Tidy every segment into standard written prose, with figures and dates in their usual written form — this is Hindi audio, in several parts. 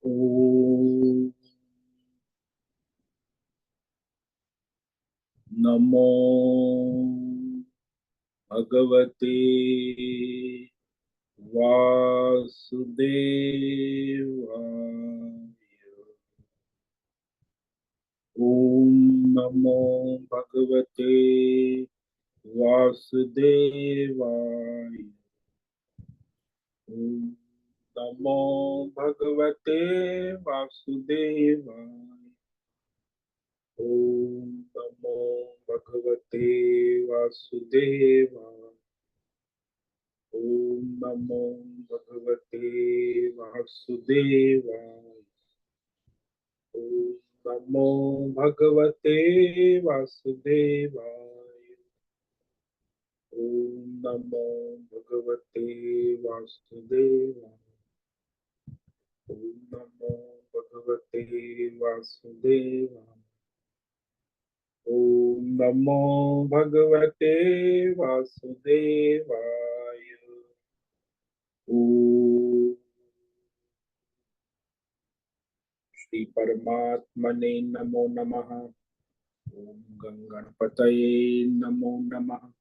ओम नमो भगवते वासुदेवाय। ओम नमो भगवते वासुदेवाय। ओम नमो भगवते वासुदेवाय। ओम नमो भगवते वासुदेवाय। ओम नमो भगवते वासुदेवाय। ओम नमो भगवते वासुदेवाय। ओम नमो भगवते वासुदेवाय। ओम नमो भगवते वासुदेवाय। ओम नमो भगवते वासुदेवाय। ओम श्री परमात्मने नमो नमः। ओम गंगणपतये नमो नमः।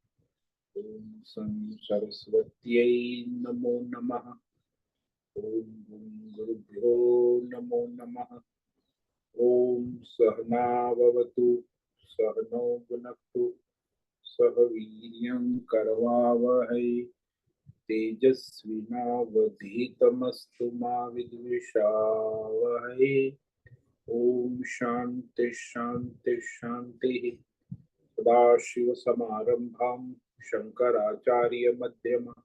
ओम सं सरस्वत्यै नमो नमः। ओम गुरुभ्यो नमो नमः। ओम सहना भवतु सहनौ भुनक्तु सह वीर्यं करवावहै तेजस्विनावधीतमस्तु मा विद्विषावहै। ओम शांति शांति शांति। सदाशिवसमारम्भां शंकराचार्यमध्यमाम्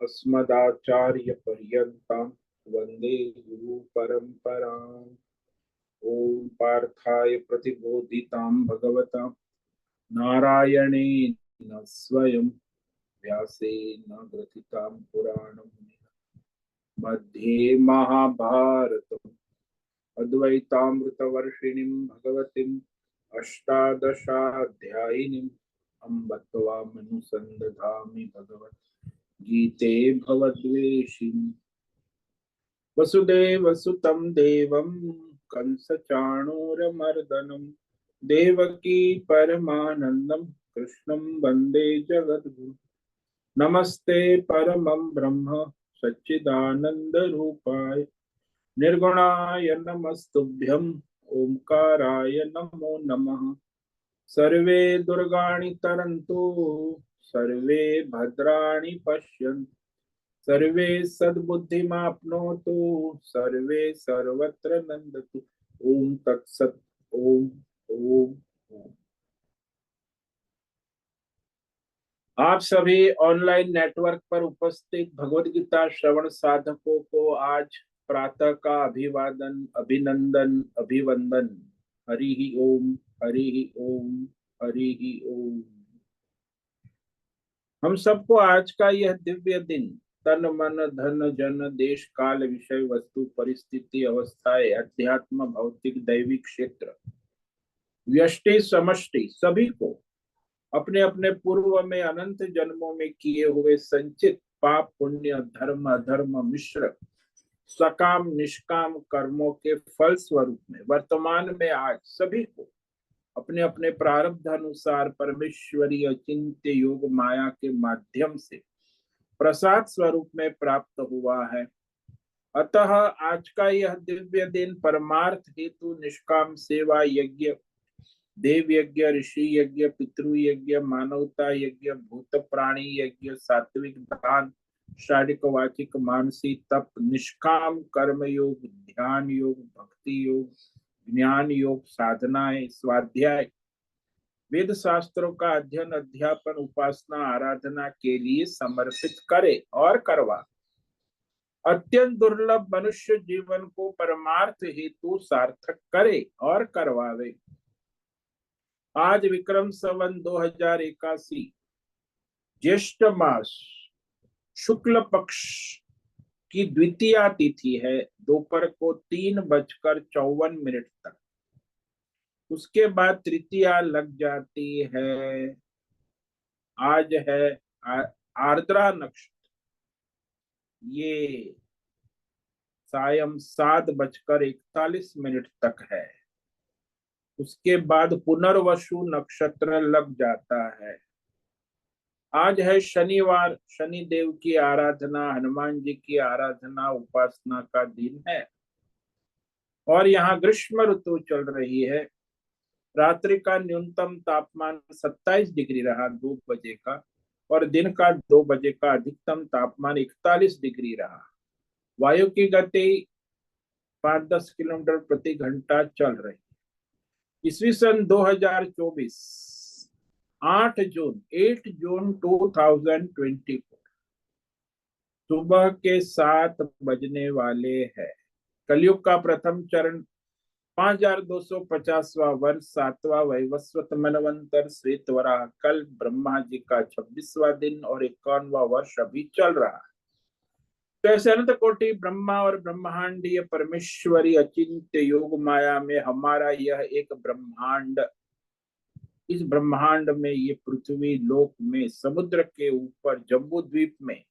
अस्मदाचार्यपर्यन्तां वन्दे गुरुपरम्पराम्। ओम पार्थाय प्रतिबोधितां भगवता नारायणेन स्वयं व्यासेन ग्रथितां पुराणम् मध्ये महाभारतम् अद्वैतामृतवर्षिणीं भगवतीम् अष्टादशाध्यायिनीम् अम्ब त्वामनुसन्दधामि भगवद्गीते भवद्वेषिणि। वसुदेवसुतं देवं कंसचाणूरमर्दनं देवकी परमानन्दं कृष्णं वन्दे जगद्गुरुं। नमस्ते परमं ब्रह्म सच्चिदानन्दरूपाय निर्गुणाय नमस्तुभ्यं ओंकाराय नमो नमः। सर्वे दुर्गाणि तरन्तु सर्वे भद्राणि पश्यन्तु सर्वे सद्बुद्धिमाप्नोतु सर्वे सर्वत्र नन्दतु। ओम तत्सत। ओम ओम ओम। आप सभी ऑनलाइन नेटवर्क पर उपस्थित भगवद गीता श्रवण साधकों को आज प्रातः का अभिवादन अभिनंदन अभिवंदन। हरि ही ओम हरि ही ओम हरि ही ओम। हम सबको आज का यह दिव्य दिन तन मन धन जन देश काल विषय वस्तु परिस्थिति अवस्थाएं अध्यात्म भौतिक दैविक क्षेत्र व्यष्टि समष्टि सभी को अपने अपने पूर्व में अनंत जन्मों में किए हुए संचित पाप पुण्य धर्म अधर्म मिश्र सकाम निष्काम कर्मों के फल स्वरूप में वर्तमान में आज सभी को अपने अपने प्रारब्ध अनुसार परमेश्वरीय चिंत्य योग माया के माध्यम से प्रसाद स्वरूप में प्राप्त हुआ है। अतः आज का यह दिव्य दिन परमार्थ हेतु निष्काम सेवा यज्ञ देव यज्ञ ऋषि यज्ञ पितृ यज्ञ मानवता यज्ञ भूत प्राणी यज्ञ सात्विक दान शारीरिक वाचिक मानसिक तप निष्काम कर्म योग ध्यान योग भक्ति योग ज्ञान योग साधनाएं स्वाध्याय वेद शास्त्रों का अध्ययन अध्यापन उपासना आराधना के लिए समर्पित करे और करवा अत्यंत दुर्लभ मनुष्य जीवन को परमार्थ हेतु सार्थक करे और करवावे। आज विक्रम संवत 2081 ज्येष्ठ मास शुक्ल पक्ष की द्वितीया तिथि है दोपहर को 3:54 तक। उसके बाद तृतीया लग जाती है। आज है आर्द्रा नक्षत्र। ये सायं 7:41 तक है। उसके बाद पुनर्वसु नक्षत्र लग जाता है। आज है शनिवार, शनि देव की आराधना, हनुमान जी की आराधना, उपासना का दिन है। और यहाँ ग्रीष्म ऋतु चल रही है। रात्रि का न्यूनतम तापमान 27 डिग्री रहा 2 बजे का, और दिन का 2 बजे का अधिकतम तापमान 41 डिग्री रहा। वायु की गति 5-10 किलोमीटर प्रति घंटा चल रही। ईस्वी सन 2024 8 जून 2024 सुबह के 7 बजने वाले हैं। कलयुग का प्रथम चरण 5250वां वर्ष, 7वां वैवस्वत मनवंतर श्वेतवराह कल, ब्रह्मा जी का 26वां दिन और 51वां वर्ष अभी चल रहा है। तो ऐसे अनंत कोटि ब्रह्मा और ब्रह्मांडीय परमेश्वरी अचिंत्य योग माया में हमारा यह एक ब्रह्मांड, इस ब्रह्मांड में ये पृथ्वी लोक में, समुद्र के ऊपर जम्बू द्वीप में,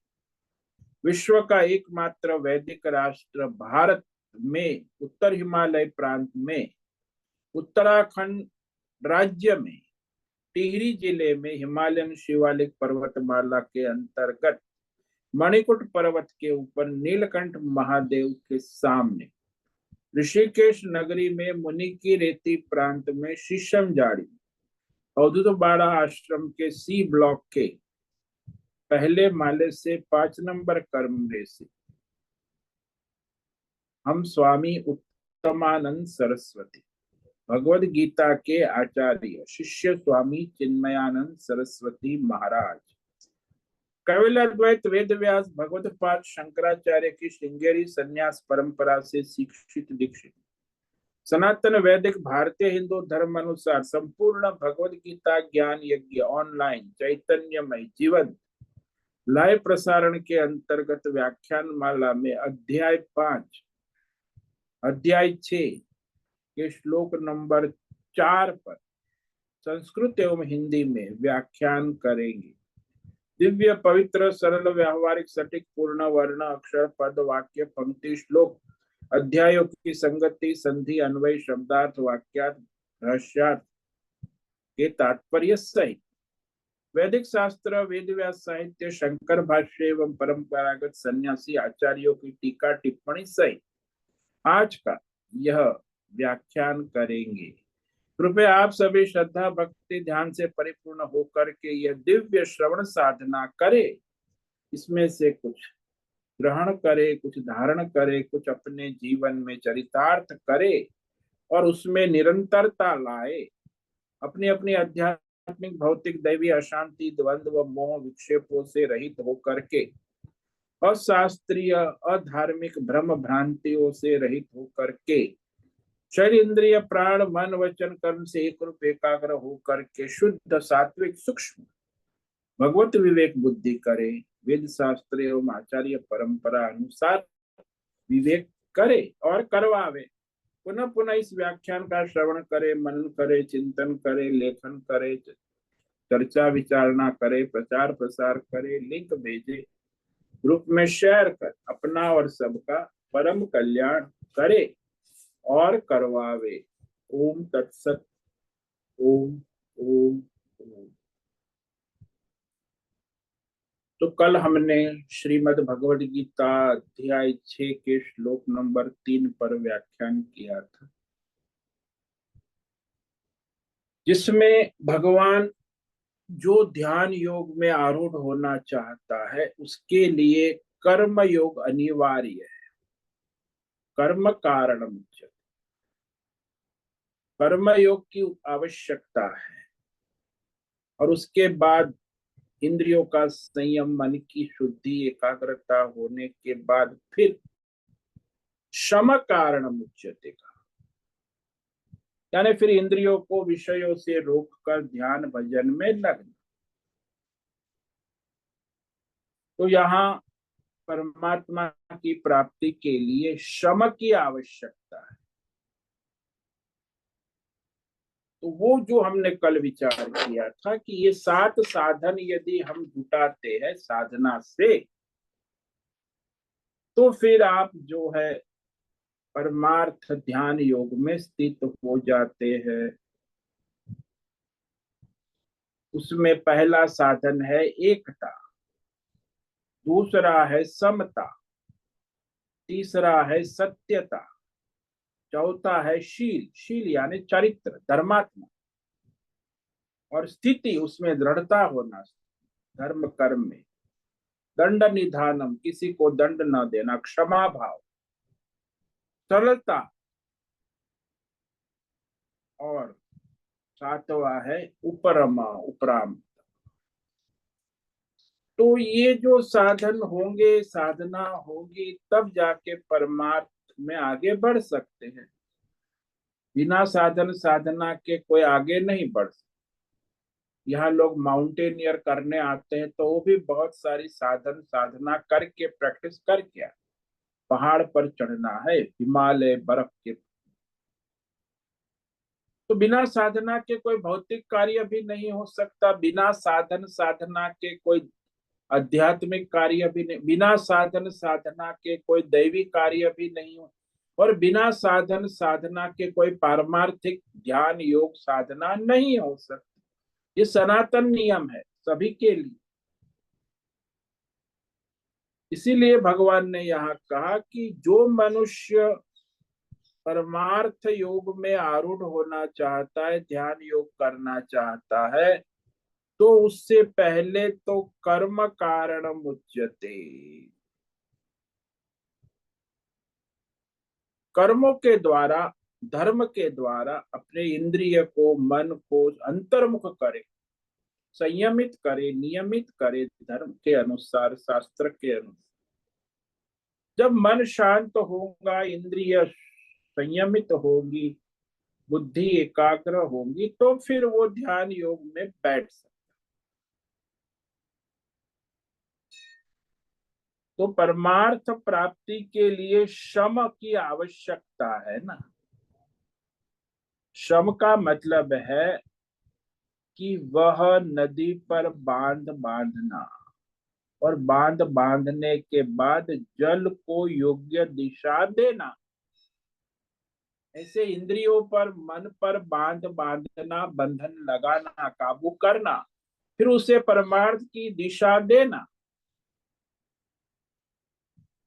विश्व का एकमात्र वैदिक राष्ट्र भारत में, उत्तर हिमालय प्रांत में, उत्तराखंड राज्य में, टिहरी जिले में, हिमालयन शिवालिक पर्वतमाला के अंतर्गत मणिकुट पर्वत के ऊपर नीलकंठ महादेव के सामने, ऋषिकेश नगरी में, मुनि की रेती प्रांत में, शीशम जाड़ी, अवधूत बाड़ा आश्रम के सी ब्लॉक के पहले माले से 5 नंबर कमरे से हम स्वामी उत्तमानंद सरस्वती, भगवद गीता के आचार्य शिष्य स्वामी चिन्मयानंद सरस्वती महाराज, कैवल्य अद्वैत वेद व्यास भगवदपाद शंकराचार्य की श्रृंगेरी संन्यास परंपरा से शिक्षित दीक्षित सनातन वैदिक भारतीय हिंदू धर्म अनुसार संपूर्ण भगवद गीता ज्ञान यज्ञ ऑनलाइन चैतन्यमय जीवन लाइव प्रसारण के अंतर्गत व्याख्यान माला में अध्याय 5 अध्याय 6 के श्लोक नंबर 4 पर संस्कृत एवं हिंदी में व्याख्यान करेंगे। दिव्य पवित्र सरल व्यावहारिक सटीक पूर्ण वर्ण अक्षर पद वाक्य पंक्ति श्लोक अध्यायों की संगति संधि अन्वय शब्दार्थ वाक्यार्थ रहस्यार्थ के तात्पर्य सहित वैदिक शास्त्र वेद व्यास साहित्य शंकर भाष्य एवं परंपरागत सन्यासी आचार्यों की टीका टिप्पणी सहित आज का यह व्याख्यान करेंगे। कृपया आप सभी श्रद्धा भक्ति ध्यान से परिपूर्ण होकर के यह दिव्य श्रवण साधना करे, इसमें से कुछ ग्रहण करे, कुछ धारण करे, कुछ अपने जीवन में चरितार्थ करे और उसमें निरंतरता लाए। अपनी अपनी आध्यात्मिक भौतिक दैवी अशांति द्वंद्व व मोह विक्षेपों से रहित होकर के, अशास्त्रीय अधार्मिक भ्रम भ्रांतियों से रहित होकर के, शरीर इंद्रिय प्राण मन वचन कर्म से एक रूप एकाग्र होकर के शुद्ध सात्विक सूक्ष्म भगवत विवेक बुद्धि करे, वेद शास्त्र एवं आचार्य परंपरा अनुसार विवेक करे और करवावे। पुनः पुनः इस व्याख्यान का श्रवण करे, मनन करे, चिंतन करे, लेखन करे, चर्चा विचारणा करे, प्रचार प्रसार करे, लिंक भेजे, ग्रुप में शेयर कर अपना और सबका परम कल्याण करे और करवावे। ओम तत्सत। ओम ओम ओम। तो कल हमने श्रीमद् भगवद गीता अध्याय 6 के श्लोक नंबर 3 पर व्याख्यान किया था, जिसमें भगवान जो ध्यान योग में आरूढ़ होना चाहता है उसके लिए कर्म योग अनिवार्य है। कर्म कारणम च, कर्म योग की आवश्यकता है। और उसके बाद इंद्रियों का संयम, मन की शुद्धि, एकाग्रता होने के बाद फिर शम कारण मुच्यते का, यानी फिर इंद्रियों को विषयों से रोककर ध्यान भजन में लगना। तो यहाँ परमात्मा की प्राप्ति के लिए शम की आवश्यकता है। तो वो जो हमने कल विचार किया था कि ये 7 साधन यदि हम जुटाते हैं साधना से, तो फिर आप जो है परमार्थ ध्यान योग में स्थित हो जाते हैं। उसमें पहला साधन है एकता, दूसरा है समता, तीसरा है सत्यता, चौथा है शील, शील यानी चरित्र, धर्मात्मा, और स्थिति उसमें दृढ़ता होना, धर्म कर्म में, दंड निधानम, किसी को दंड न देना, क्षमा भाव, सरलता, और सातवां है उपरमा, उपराम। तो ये जो साधन होंगे, साधना होगी, तब जाके परमार्थ में आगे बढ़ सकते हैं। बिना साधन साधना के कोई आगे नहीं बढ़ सकता। यहाँ लोग माउंटेनियर करने आते हैं तो वो भी बहुत सारी साधन साधना करके, प्रैक्टिस करके आते। पहाड़ पर चढ़ना है, हिमालय बर्फ के, तो बिना साधना के कोई भौतिक कार्य भी नहीं हो सकता। बिना साधन साधना के कोई आध्यात्मिक कार्य भी नहीं, बिना साधन साधना के कोई दैवी कार्य भी नहीं हो, और बिना साधन साधना के कोई पारमार्थिक ध्यान योग साधना नहीं हो सकती। ये सनातन नियम है सभी के लिए। इसीलिए भगवान ने यहाँ कहा कि जो मनुष्य परमार्थ योग में आरूढ़ होना चाहता है, ध्यान योग करना चाहता है, तो उससे पहले तो कर्म कारण मुच्यते, कर्मों के द्वारा, धर्म के द्वारा अपने इंद्रिय को, मन को अंतर्मुख करे, संयमित करे, नियमित करे, धर्म के अनुसार, शास्त्र के अनुसार। जब मन शांत होगा, इंद्रिय संयमित होगी, बुद्धि एकाग्र होगी, तो फिर वो ध्यान योग में बैठ सकता। तो परमार्थ प्राप्ति के लिए श्रम की आवश्यकता है ना। श्रम का मतलब है कि वह नदी पर बांध बांधना, और बांध बांधने के बाद जल को योग्य दिशा देना। ऐसे इंद्रियों पर, मन पर बांध बांधना, बंधन लगाना, काबू करना, फिर उसे परमार्थ की दिशा देना।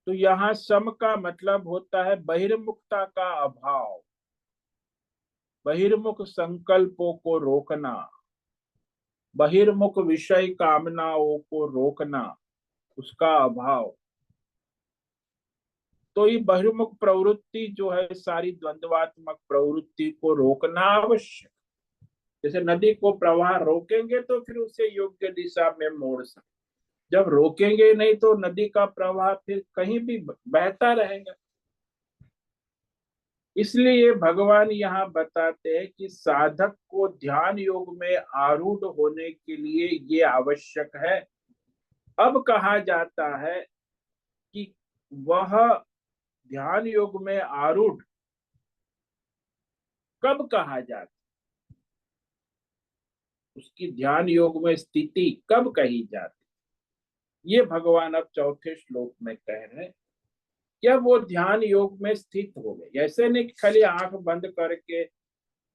तो यहाँ सम का मतलब होता है बहिर्मुखता का अभाव, बहिर्मुख संकल्पों को रोकना, बहिर्मुख विषय कामनाओं को रोकना, उसका अभाव। तो ये बहिर्मुख प्रवृत्ति जो है, सारी द्वंद्वात्मक प्रवृत्ति को रोकना आवश्यक। जैसे नदी को प्रवाह रोकेंगे तो फिर उसे योग्य दिशा में मोड़ सकते, जब रोकेंगे नहीं तो नदी का प्रवाह फिर कहीं भी बहता रहेगा। इसलिए भगवान यहाँ बताते हैं कि साधक को ध्यान योग में आरूढ़ होने के लिए ये आवश्यक है। अब कहा जाता है कि वह ध्यान योग में आरूढ़ कब कहा जाता, उसकी ध्यान योग में स्थिति कब कही जाती, ये भगवान अब चौथे श्लोक में कह रहे हैं। जब वो ध्यान योग में स्थित हो गए, ऐसे नहीं खाली आंख बंद करके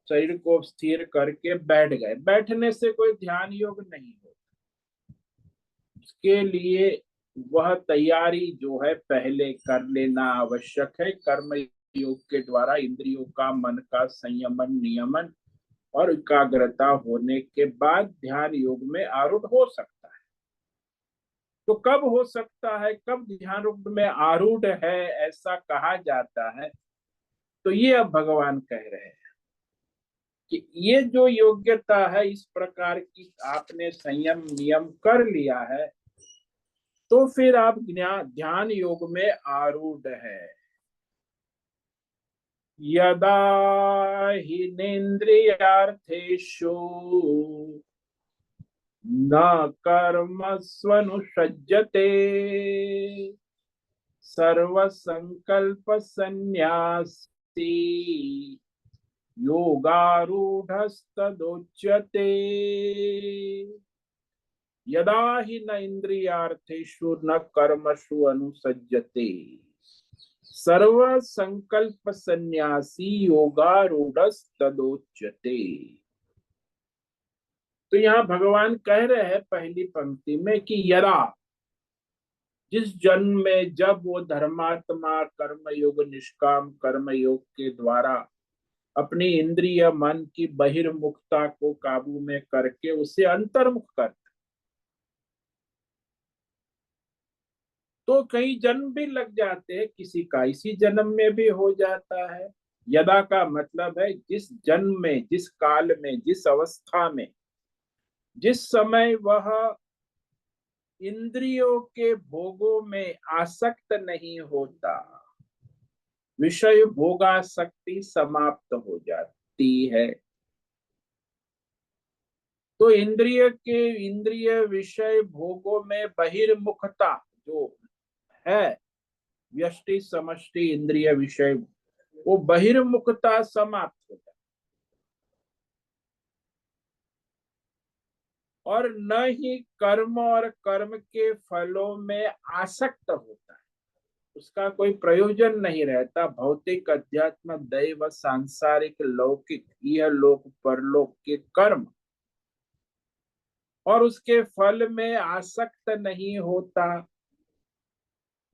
शरीर को स्थिर करके बैठ गए, बैठने से कोई ध्यान योग नहीं होता। उसके लिए वह तैयारी जो है पहले कर लेना आवश्यक है। कर्म योग के द्वारा इंद्रियों का, मन का संयमन, नियमन और एकाग्रता होने के बाद ध्यान योग में आरूढ़ हो सकता है। तो कब हो सकता है, कब ध्यान योग में आरूढ़ है ऐसा कहा जाता है, तो ये अब भगवान कह रहे हैं कि ये जो योग्यता है, इस प्रकार की आपने संयम नियम कर लिया है, तो फिर आप ध्यान योग में आरूढ़ है। यदा हिनेन्द्रियार्थेषु न कर्मस्वनुषज्जते सर्वसंकल्प संन्यासी योगारूढ़स्तदोच्यते। यदा हि न इंद्रियार्थेषु न कर्मसु अनुसज्जते, सर्व संकल्प संन्यासी योगारूढ़स्तदोच्यते। तो यहाँ भगवान कह रहे हैं पहली पंक्ति में कि यदा, जिस जन्म में जब वो धर्मात्मा कर्म योग निष्काम कर्म योग के द्वारा अपनी इंद्रिय मन की बहिर्मुखता को काबू में करके उसे अंतर्मुख करता, तो कई जन्म भी लग जाते हैं, किसी का इसी जन्म में भी हो जाता है। यदा का मतलब है जिस जन्म में, जिस काल में, जिस अवस्था में, जिस समय वह इंद्रियों के भोगों में आसक्त नहीं होता, विषय भोगासक्ति समाप्त हो जाती है। तो इंद्रिय विषय भोगों में बहिर्मुखता जो है, व्यष्टि समष्टि इंद्रिय विषय, वो बहिर्मुखता समाप्त हो जाती, और न ही कर्म और कर्म के फलों में आसक्त होता है, उसका कोई प्रयोजन नहीं रहता। भौतिक अध्यात्म दैव सांसारिक लौकिक यह लोक परलोक के कर्म और उसके फल में आसक्त नहीं होता,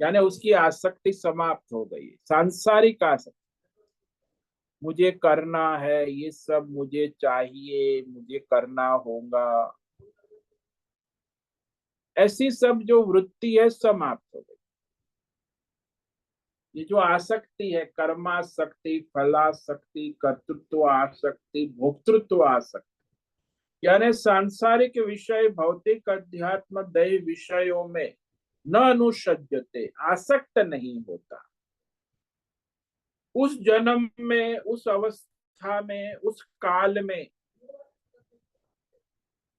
यानी उसकी आसक्ति समाप्त हो गई। सांसारिक आसक्ति, मुझे करना है, ये सब मुझे चाहिए, मुझे करना होगा, ऐसी सब जो वृत्ति है समाप्त हो गई। ये जो आसक्ति है, कर्मासक्ति, फलासक्ति, कर्तृत्व आसक्ति, भोक्तृत्व आसक्ति, यानी सांसारिक विषय भौतिक अध्यात्म दैव विषयों में न अनुसज्जते, आसक्त नहीं होता। उस जन्म में, उस अवस्था में, उस काल में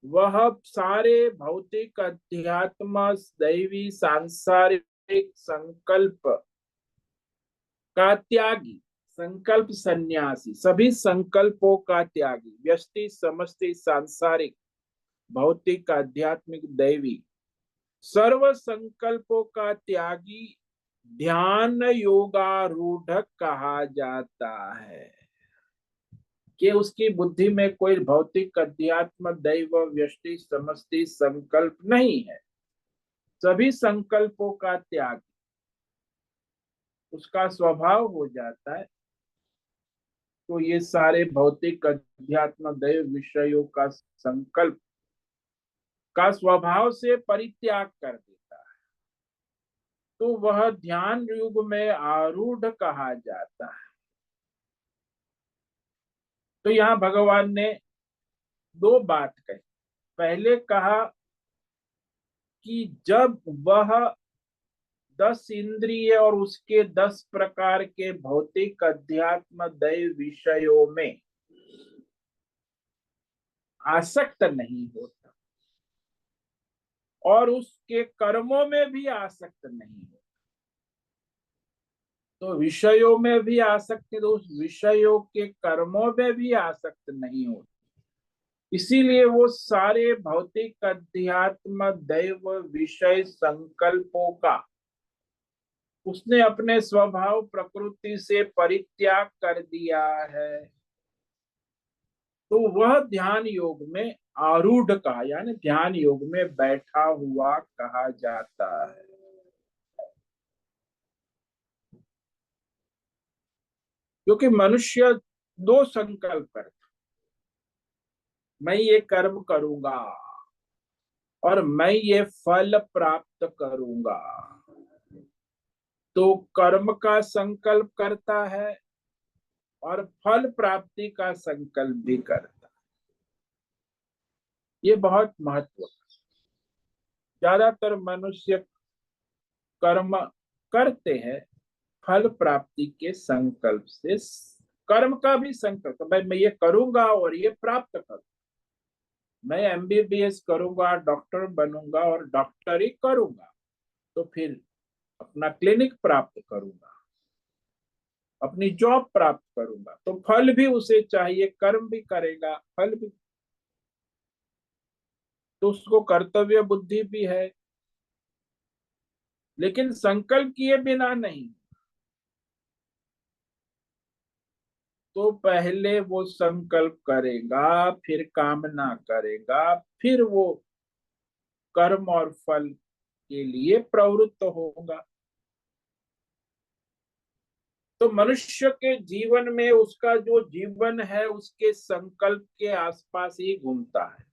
वह सारे भौतिक अध्यात्म दैवी सांसारिक संकल्प का त्यागी, संकल्प सन्यासी, सभी संकल्पों का त्यागी, व्यष्टि समष्टि सांसारिक भौतिक आध्यात्मिक दैवी सर्व संकल्पों का त्यागी ध्यान योगारूढ़ कहा जाता है। कि उसकी बुद्धि में कोई भौतिक अध्यात्म दैव व्यष्टि समष्टि संकल्प नहीं है, सभी संकल्पों का त्याग उसका स्वभाव हो जाता है। तो ये सारे भौतिक अध्यात्म दैव विषयों का संकल्प का स्वभाव से परित्याग कर देता है, तो वह ध्यान युग में आरूढ़ कहा जाता है। तो यहाँ भगवान ने दो बात कही। पहले कहा कि जब वह 10 इंद्रिय और उसके 10 प्रकार के भौतिक अध्यात्म दैव विषयों में आसक्त नहीं होता और उसके कर्मों में भी आसक्त नहीं होता, तो विषयों में भी आसक्त, तो उस विषयों के कर्मों में भी आसक्त नहीं होता, इसीलिए वो सारे भौतिक अध्यात्म दैव विषय संकल्पों का उसने अपने स्वभाव प्रकृति से परित्याग कर दिया है। तो वह ध्यान योग में आरूढ़ कहा, यानी ध्यान योग में बैठा हुआ कहा जाता है। क्योंकि मनुष्य दो संकल्प करता, मैं ये कर्म करूंगा और मैं ये फल प्राप्त करूंगा, तो कर्म का संकल्प करता है और फल प्राप्ति का संकल्प भी करता है। ये बहुत महत्व है। ज्यादातर मनुष्य कर्म करते हैं फल प्राप्ति के संकल्प से, कर्म का भी संकल्प, भाई मैं ये करूंगा और ये प्राप्त करूंगा, मैं एमबीबीएस करूंगा, डॉक्टर बनूंगा और डॉक्टरी करूंगा, तो फिर अपना क्लिनिक प्राप्त करूंगा, अपनी जॉब प्राप्त करूंगा, तो फल भी उसे चाहिए, कर्म भी करेगा, फल भी, तो उसको कर्तव्य बुद्धि भी है। लेकिन संकल्प किए बिना नहीं, तो पहले वो संकल्प करेगा, फिर कामना करेगा, फिर वो कर्म और फल के लिए प्रवृत्त होगा। तो मनुष्य के जीवन में उसका जो जीवन है उसके संकल्प के आसपास ही घूमता है।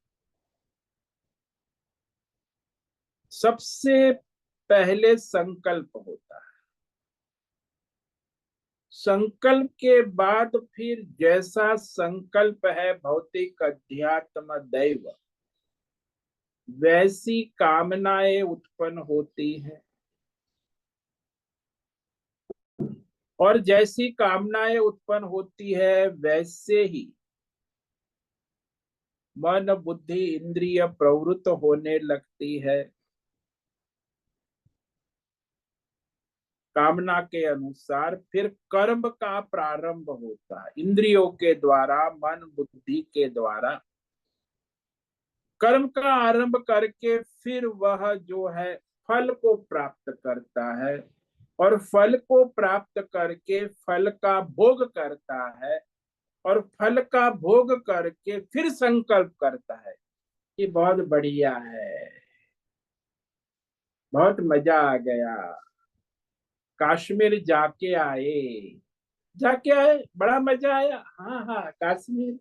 सबसे पहले संकल्प होता है, संकल्प के बाद फिर जैसा संकल्प है भौतिक अध्यात्म दैव, वैसी कामनाएं उत्पन्न होती है। और जैसी कामनाएं उत्पन्न होती है वैसे ही मन बुद्धि इंद्रिय प्रवृत्त होने लगती है। कामना के अनुसार फिर कर्म का प्रारंभ होता है, इंद्रियों के द्वारा मन बुद्धि के द्वारा कर्म का आरंभ करके फिर वह जो है फल को प्राप्त करता है, और फल को प्राप्त करके फल का भोग करता है, और फल का भोग करके फिर संकल्प करता है कि बहुत बढ़िया है, बहुत मजा आ गया, कश्मीर जाके आए, बड़ा मजा आया। हाँ हाँ, कश्मीर,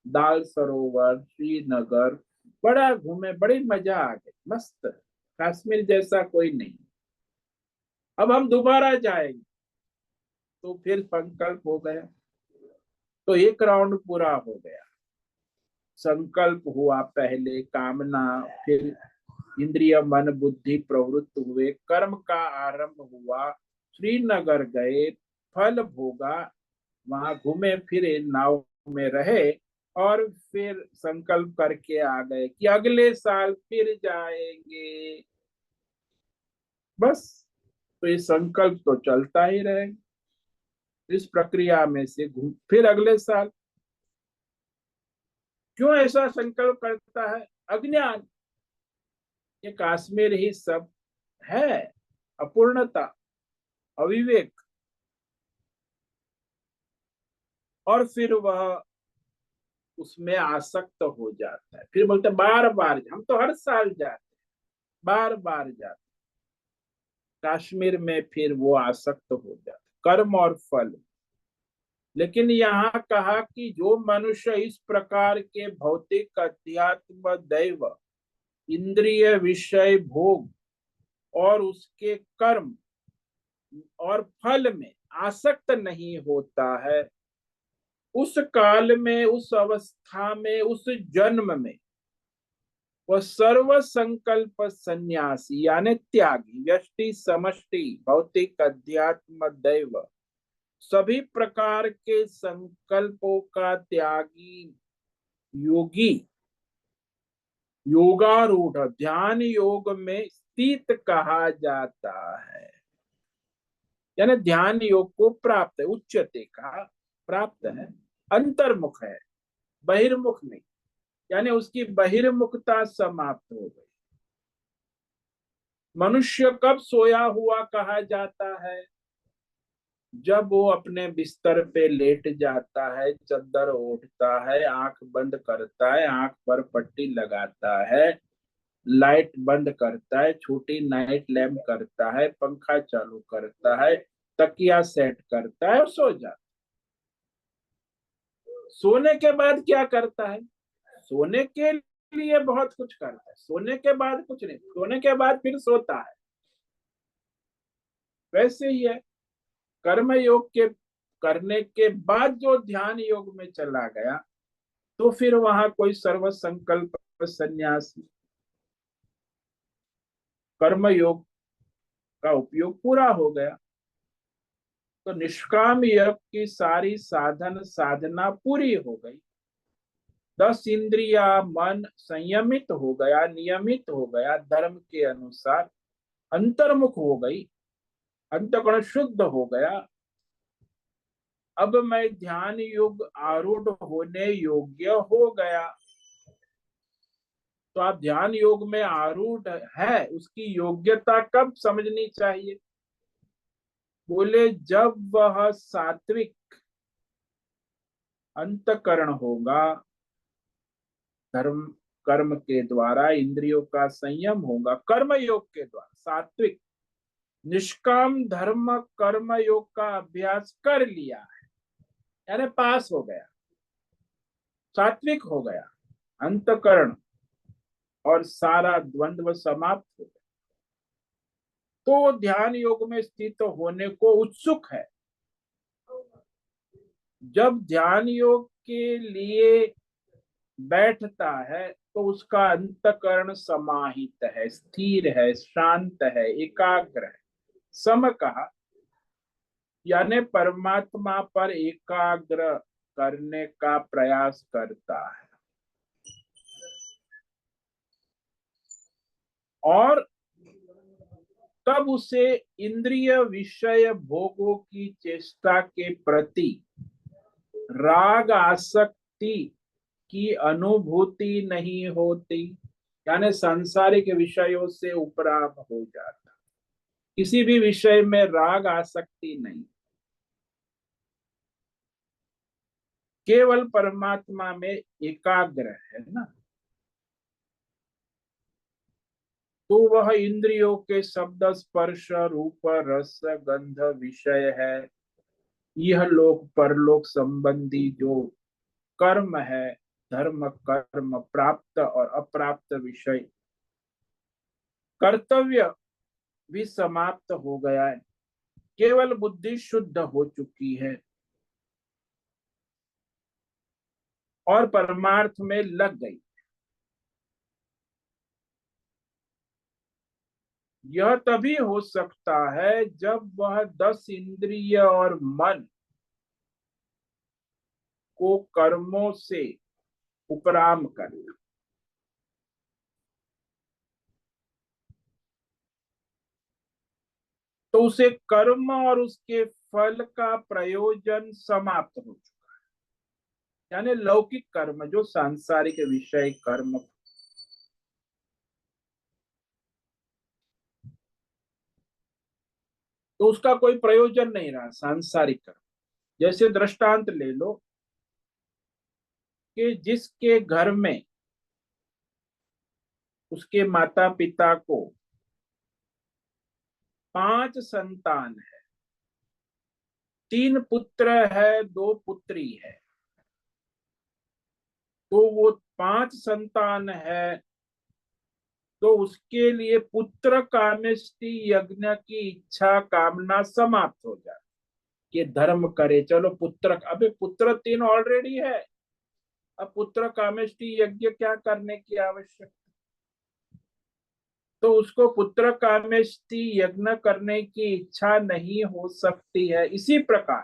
दाल सरोवर, श्रीनगर, बड़ा घूमे, बड़ी मजा आ गई, मस्त, कश्मीर जैसा कोई नहीं। अब हम दोबारा जाएंगे, तो फिर संकल्प हो गया, तो एक राउंड पूरा हो गया। संकल्प हुआ पहले, कामना, फिर इंद्रिय मन बुद्धि प्रवृत्त हुए, कर्म का आरंभ हुआ, श्रीनगर गए, फल भोगा, वहां घूमे फिरे, नाव में रहे, और फिर संकल्प करके आ गए कि अगले साल फिर जाएंगे। बस, तो ये संकल्प तो चलता ही रहेगा। इस प्रक्रिया में से घूम फिर अगले साल। क्यों ऐसा संकल्प करता है? अज्ञान, ये कश्मीर ही सब है, अपूर्णता, अविवेक। और फिर वह उसमें आसक्त हो जाता है, फिर बोलते बार बार, हम तो हर साल जाते, बार बार जाते, कश्मीर में फिर वो आसक्त हो जाता, कर्म और फल। लेकिन यहाँ कहा कि जो मनुष्य इस प्रकार के भौतिक अध्यात्म दैव इंद्रिय विषय भोग और उसके कर्म और फल में आसक्त नहीं होता है, उस काल में, उस अवस्था में, उस जन्म में वह सर्व संकल्प सन्यासी यानी त्यागी, व्यष्टि समष्टि भौतिक अध्यात्म दैव सभी प्रकार के संकल्पों का त्यागी योगी, योगारूढ़ ध्यान योग में स्थित कहा जाता है। यानी ध्यान योग को प्राप्त है, उच्चते का प्राप्त है, अंतर्मुख है, बहिर्मुख नहीं। यानी उसकी बहिर्मुखता समाप्त हो गई। मनुष्य कब सोया हुआ कहा जाता है? जब वो अपने बिस्तर पे लेट जाता है, चद्दर ओढ़ता है, आंख बंद करता है, आंख पर पट्टी लगाता है, लाइट बंद करता है, छोटी नाइट लैम्प करता है, पंखा चालू करता है, तकिया सेट करता है और सो जाता है। सोने के बाद क्या करता है? सोने के लिए बहुत कुछ करता है, सोने के बाद कुछ नहीं, सोने के बाद फिर सोता है। वैसे ही है, कर्म योग के करने के बाद जो ध्यान योग में चला गया, तो फिर वहां कोई सर्व संकल्प संन्यास, कर्म योग का उपयोग पूरा हो गया। तो निष्काम योग की सारी साधन साधना पूरी हो गई। 10 इंद्रिया मन संयमित हो गया, नियमित हो गया, धर्म के अनुसार अंतर्मुख हो गई, अंतःकरण शुद्ध हो गया। अब मैं ध्यान योग आरूढ़ होने योग्य हो गया। तो आप ध्यान योग में आरूढ़ है, उसकी योग्यता कब समझनी चाहिए? बोले जब वह सात्विक अंतकरण होगा धर्म कर्म के द्वारा, इंद्रियों का संयम होगा कर्म योग के द्वारा, सात्विक निष्काम धर्म कर्म योग का अभ्यास कर लिया है, यानी पास हो गया, सात्विक हो गया, अंतकरण और सारा द्वंद्व समाप्त हो गया, तो वो ध्यान योग में स्थित होने को उत्सुक है। जब ध्यान योग के लिए बैठता है तो उसका अंतकरण समाहित है, स्थिर है, शांत है, एकाग्र है, सम कहा, यानी परमात्मा पर एकाग्र करने का प्रयास करता है। और तब उसे इंद्रिय विषय भोगों की चेष्टा के प्रति राग आसक्ति की अनुभूति नहीं होती, यानी सांसारिक विषयों से उपराम हो जाता, किसी भी विषय में राग आसक्ति नहीं, केवल परमात्मा में एकाग्र है ना। तो वह इंद्रियों के शब्द स्पर्श रूप रस गंध विषय है, यह लोक परलोक संबंधी जो कर्म है, धर्म कर्म प्राप्त और अप्राप्त विषय कर्तव्य भी समाप्त हो गया है, केवल बुद्धि शुद्ध हो चुकी है और परमार्थ में लग गई। यह तभी हो सकता है जब वह 10 इंद्रिय और मन को कर्मों से उपराम करे। तो उसे कर्म और उसके फल का प्रयोजन समाप्त हो चुका है, यानी लौकिक कर्म जो सांसारिक विषय कर्म, तो उसका कोई प्रयोजन नहीं रहा सांसारिक कर्म। जैसे दृष्टांत ले लो कि जिसके घर में उसके माता पिता को 5 संतान है, 3 पुत्र है 2 पुत्री है, तो वो 5 संतान है, तो उसके लिए पुत्र कामेष्टि यज्ञ की इच्छा कामना समाप्त हो जाए कि धर्म करे, चलो पुत्र, अबे पुत्र 3 ऑलरेडी है, अब पुत्र कामेष्टि यज्ञ क्या करने की आवश्यकता। तो उसको पुत्र कामेष्टि यज्ञ करने की इच्छा नहीं हो सकती है। इसी प्रकार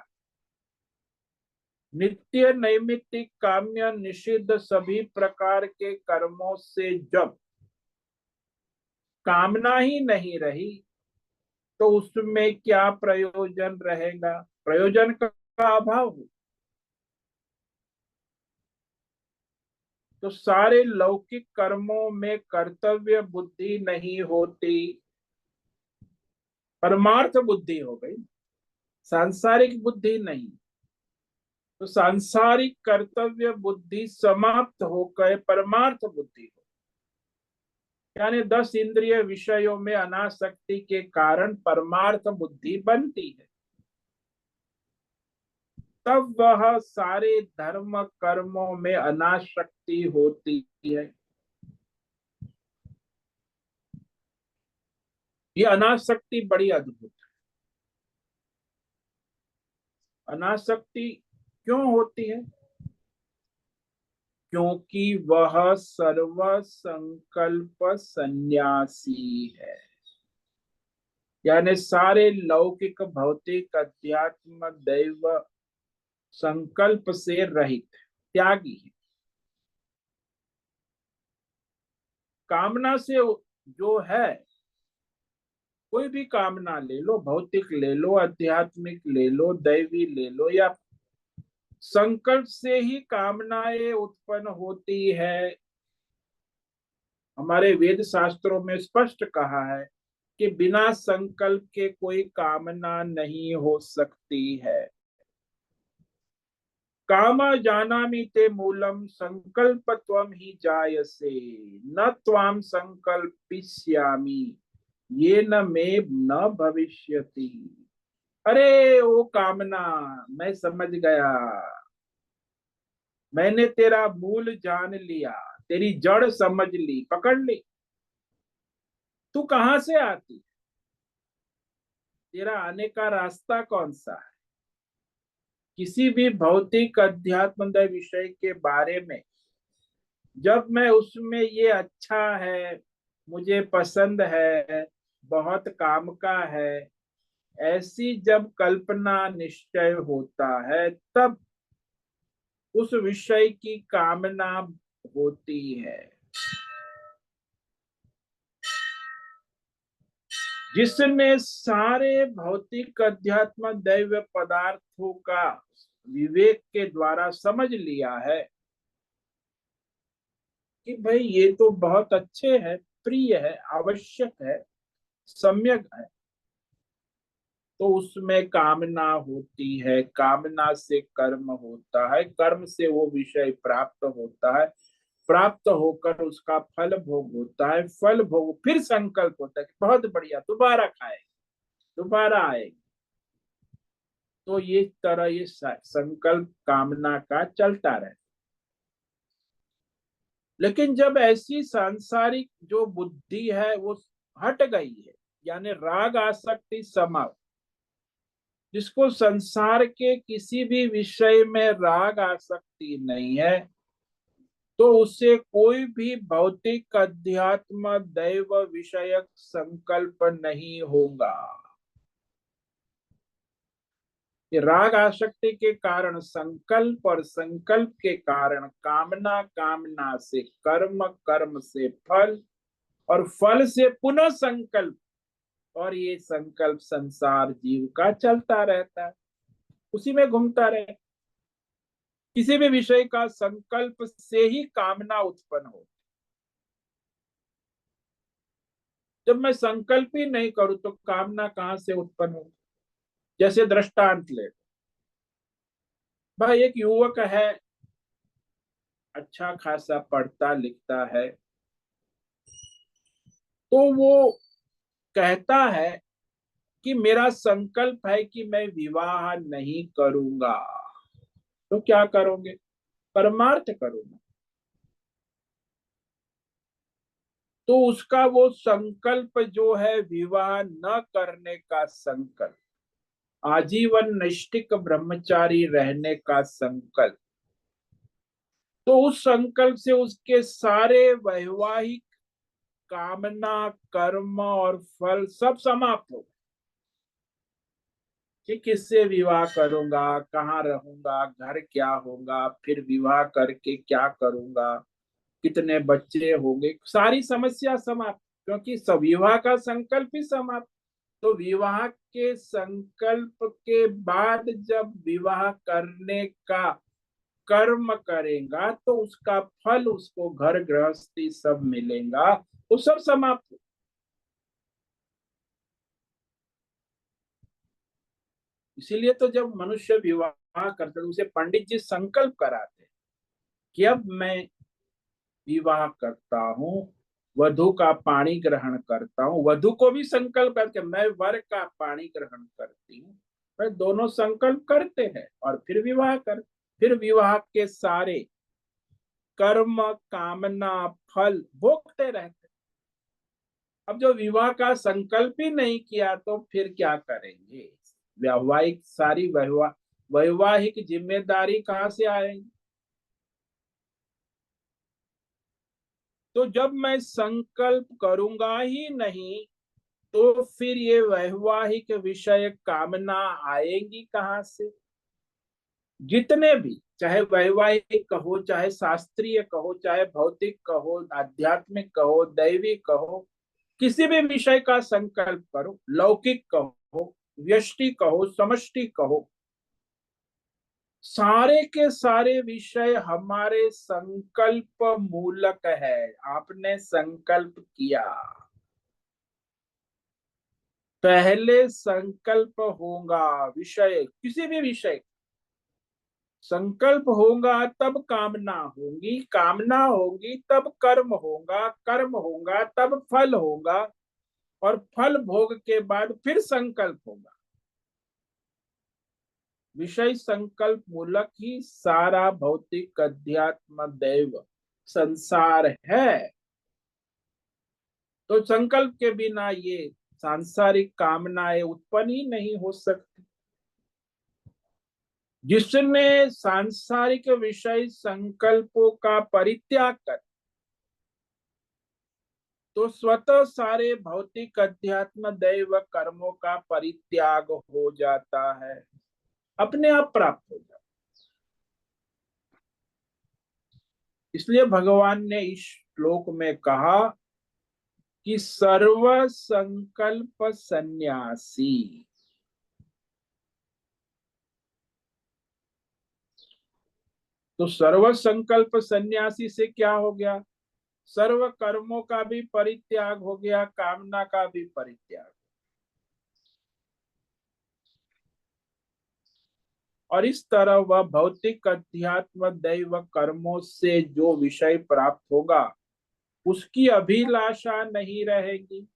नित्य नैमित्तिक काम्य निषिद्ध सभी प्रकार के कर्मों से जब कामना ही नहीं रही तो उसमें क्या प्रयोजन रहेगा, प्रयोजन का अभाव हो। तो सारे लौकिक कर्मों में कर्तव्य बुद्धि नहीं होती, परमार्थ बुद्धि हो गई, सांसारिक बुद्धि नहीं। तो सांसारिक कर्तव्य बुद्धि समाप्त होकर परमार्थ बुद्धि हो, यानी 10 इंद्रिय विषयों में अनासक्ति के कारण परमार्थ बुद्धि बनती है। तब वह सारे धर्म कर्मों में अनासक्ति होती है। ये अनासक्ति बड़ी अद्भुत है। अनासक्ति क्यों होती है? क्योंकि वह सर्व संकल्प सन्यासी है, यानी सारे लौकिक भौतिक अध्यात्म दैव संकल्प से रहित त्यागी है। कामना से जो है, कोई भी कामना ले लो, भौतिक ले लो, आध्यात्मिक ले लो, दैवी ले लो, या संकल्प से ही कामनाएं उत्पन्न होती है। हमारे वेद शास्त्रों में स्पष्ट कहा है कि बिना संकल्प के कोई कामना नहीं हो सकती है। काम जानामि ते मूलम संकल्प त्वं ही जायसे न त्वां संकल्पिष्यामि ये न मे न भविष्यति। अरे ओ कामना, मैं समझ गया, मैंने तेरा मूल जान लिया, तेरी जड़ समझ ली, पकड़ ली। तू कहां से आती, तेरा आने का रास्ता कौन सा है। किसी भी भौतिक अध्यात्म विषय के बारे में जब मैं उसमें ये अच्छा है, मुझे पसंद है, बहुत काम का है, ऐसी जब कल्पना निश्चय होता है, तब उस विषय की कामना होती है। जिसने सारे भौतिक अध्यात्म दैव पदार्थों का विवेक के द्वारा समझ लिया है कि भाई ये तो बहुत अच्छे हैं, प्रिय है, आवश्यक है, सम्यक है, तो उसमें कामना होती है, कामना से कर्म होता है, कर्म से वो विषय प्राप्त होता है, प्राप्त होकर उसका फल भोग होता है, फल भोग फिर संकल्प होता है कि बहुत बढ़िया, दोबारा खाएंगे, दोबारा आएंगे। तो ये तरह ये संकल्प कामना का चलता रहे। लेकिन जब ऐसी सांसारिक जो बुद्धि है वो हट गई है, यानी राग आसक्ति समाप्त, जिसको संसार के किसी भी विषय में राग आसक्ति नहीं है, तो उसे कोई भी भौतिक अध्यात्म दैव विषयक संकल्प नहीं होगा। ये राग आसक्ति के कारण संकल्प और संकल्प के कारण कामना, कामना से कर्म, कर्म से फल और फल से पुनः संकल्प, और ये संकल्प संसार जीव का चलता रहता है, उसी में घूमता रहे। किसी भी विषय का संकल्प से ही कामना उत्पन्न हो। जब मैं संकल्प ही नहीं करूं तो कामना कहां से उत्पन्न हो। जैसे दृष्टांत ले, भाई एक युवक है, अच्छा खासा पढ़ता लिखता है, तो वो कहता है कि मेरा संकल्प है कि मैं विवाह नहीं करूंगा। तो क्या करोगे, परमार्थ करूंगा। तो उसका वो संकल्प जो है विवाह न करने का संकल्प, आजीवन नैष्ठिक ब्रह्मचारी रहने का संकल्प, तो उस संकल्प से उसके सारे वैवाहिक कामना, कर्म और फल सब समाप्त हो। कि किससे विवाह करूंगा, कहाँ रहूंगा, घर क्या होगा, फिर विवाह करके क्या करूंगा, कितने बच्चे होंगे, सारी समस्या समाप्त, क्योंकि सब विवाह का संकल्प ही समाप्त। तो विवाह के संकल्प के बाद जब विवाह करने का कर्म करेगा तो उसका फल उसको घर गृहस्थी सब मिलेगा, वो सब समाप्त। इसीलिए तो जब मनुष्य विवाह करते हैं उसे पंडित जी संकल्प कराते हैं कि अब मैं विवाह करता हूँ, वधु का पाणी ग्रहण करता हूँ, वधु को भी संकल्प करके मैं वर का पाणी ग्रहण करती हूँ। मैं दोनों संकल्प करते हैं और फिर विवाह कर, फिर विवाह के सारे कर्म, कामना, फल भोगते रहते। अब जो विवाह का संकल्प ही नहीं किया तो फिर क्या करेंगे। वैवाहिक सारी वैवाहिक जिम्मेदारी कहाँ से आएगी। तो जब मैं संकल्प करूंगा ही नहीं तो फिर ये वैवाहिक विषय कामना आएंगी कहाँ से। जितने भी, चाहे वैवाहिक कहो, चाहे शास्त्रीय कहो, चाहे भौतिक कहो, आध्यात्मिक कहो, दैवी कहो, किसी भी विषय का संकल्प करो, लौकिक कहो, व्यष्टि कहो, समष्टि कहो, सारे के सारे विषय हमारे संकल्प मूलक है। आपने संकल्प किया, पहले संकल्प होगा विषय, किसी भी विषय, संकल्प होगा तब कामना होगी, कामना होगी तब कर्म होगा, कर्म होगा तब फल होगा, और फल भोग के बाद फिर संकल्प होगा। विषय संकल्प मूलक ही सारा भौतिक अध्यात्म दैव संसार है। तो संकल्प के बिना ये सांसारिक कामनाएं उत्पन्न ही नहीं हो सकती। जिसने सांसारिक विषय संकल्पों का परित्याग कर, तो स्वतः सारे भौतिक अध्यात्म दैव कर्मों का परित्याग हो जाता है, अपने आप प्राप्त हो जाता है। इसलिए भगवान ने इस श्लोक में कहा कि सर्व संकल्प सन्यासी। तो सर्व संकल्प सन्यासी से क्या हो गया? सर्व कर्मों का भी परित्याग हो गया, कामना का भी परित्याग। और इस तरह वह भौतिक अध्यात्म दैव कर्मों से जो विषय प्राप्त होगा उसकी अभिलाषा नहीं रहेगी।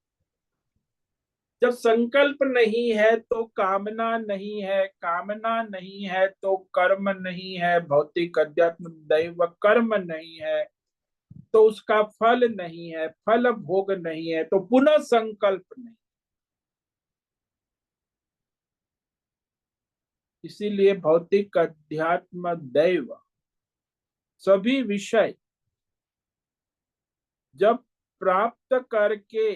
जब संकल्प नहीं है तो कामना नहीं है, कामना नहीं है तो कर्म नहीं है, भौतिक अध्यात्म दैव कर्म नहीं है तो उसका फल नहीं है, फल भोग नहीं है तो पुनः संकल्प नहीं। इसीलिए भौतिक अध्यात्म दैव सभी विषय जब प्राप्त करके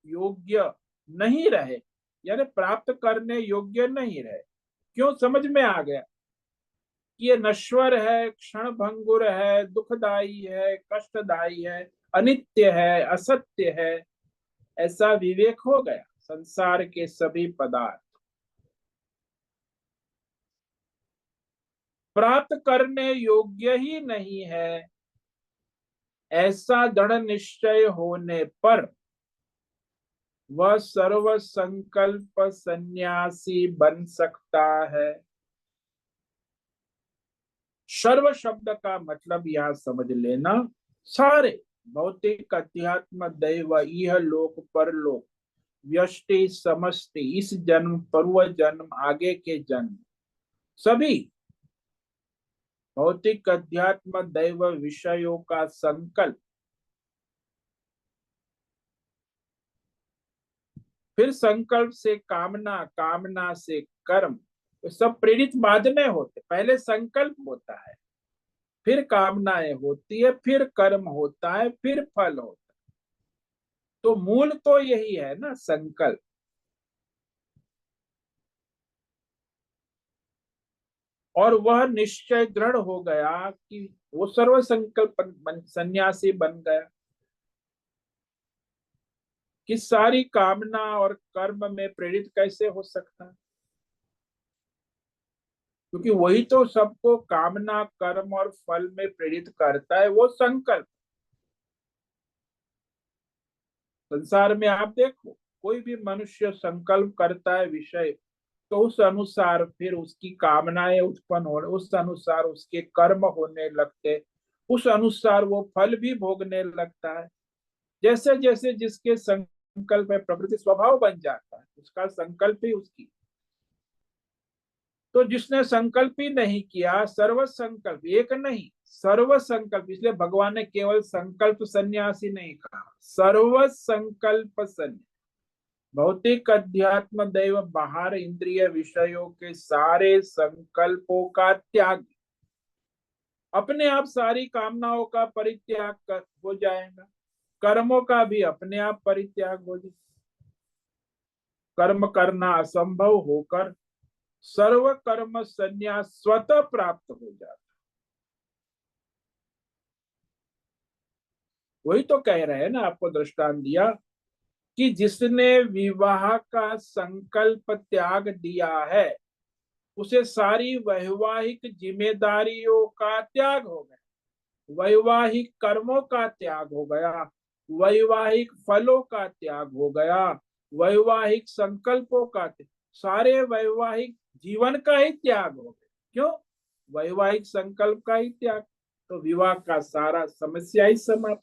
योग्य नहीं रहे, यानी प्राप्त करने योग्य नहीं रहे, क्यों? समझ में आ गया कि ये नश्वर है, क्षण भंगुर है, दुखदाई है, कष्टदायी है, अनित्य है, असत्य है, ऐसा विवेक हो गया। संसार के सभी पदार्थ प्राप्त करने योग्य ही नहीं है, ऐसा दृढ़ निश्चय होने पर वह सर्व संकल्प सन्यासी बन सकता है। सर्व शब्द का मतलब यहां समझ लेना, सारे भौतिक अध्यात्म दैव यह लोक परलोक व्यष्टि समष्टि, इस जन्म पूर्व जन्म आगे के जन्म, सभी भौतिक अध्यात्म दैव विषयों का संकल्प, फिर संकल्प से कामना, कामना से कर्म, तो सब प्रेरित बाद में होते। पहले संकल्प होता है, फिर कामनाएं होती है, फिर कर्म होता है, फिर फल होता है। तो मूल तो यही है ना, संकल्प। और वह निश्चय दृढ़ हो गया कि वो सर्व संकल्प सन्यासी बन गया, कि सारी कामना और कर्म में प्रेरित कैसे हो सकता है? क्योंकि वही तो सबको कामना, कर्म और फल में प्रेरित करता है, वो संकल्प। संसार में आप देखो, कोई भी मनुष्य संकल्प करता है विषय, तो उस अनुसार फिर उसकी कामनाएं उत्पन्न हो, उस अनुसार उसके कर्म होने लगते, उस अनुसार वो फल भी भोगने लगता है। जैसे जैसे जिसके संकल्प में प्रकृति स्वभाव बन जाता है, उसका संकल्प ही उसकी। तो जिसने संकल्प ही नहीं किया, सर्व संकल्प, एक नहीं सर्व संकल्प, इसलिए भगवान ने केवल संकल्प सन्यासी नहीं कहा, सर्व संकल्प सन्यासी। भौतिक अध्यात्म दैव बाहर इंद्रिय विषयों के सारे संकल्पों का त्याग, अपने आप सारी कामनाओं का परित्याग हो जाएगा, कर्मों का भी अपने आप परित्याग हो जाएगा। कर्म करना असंभव होकर सर्व कर्म संन्यास स्वतः प्राप्त हो जाता। वही तो कह रहे हैं ना, आपको दृष्टांत दिया कि जिसने विवाह का संकल्प त्याग दिया है, उसे सारी वैवाहिक जिम्मेदारियों का त्याग हो गया, वैवाहिक कर्मों का त्याग हो गया, वैवाहिक फलों का त्याग हो गया, वैवाहिक संकल्पों का सारे वैवाहिक जीवन का ही त्याग हो गया। क्यों? वैवाहिक संकल्प का ही त्याग। तो विवाह का सारा समस्या ही समाप्त।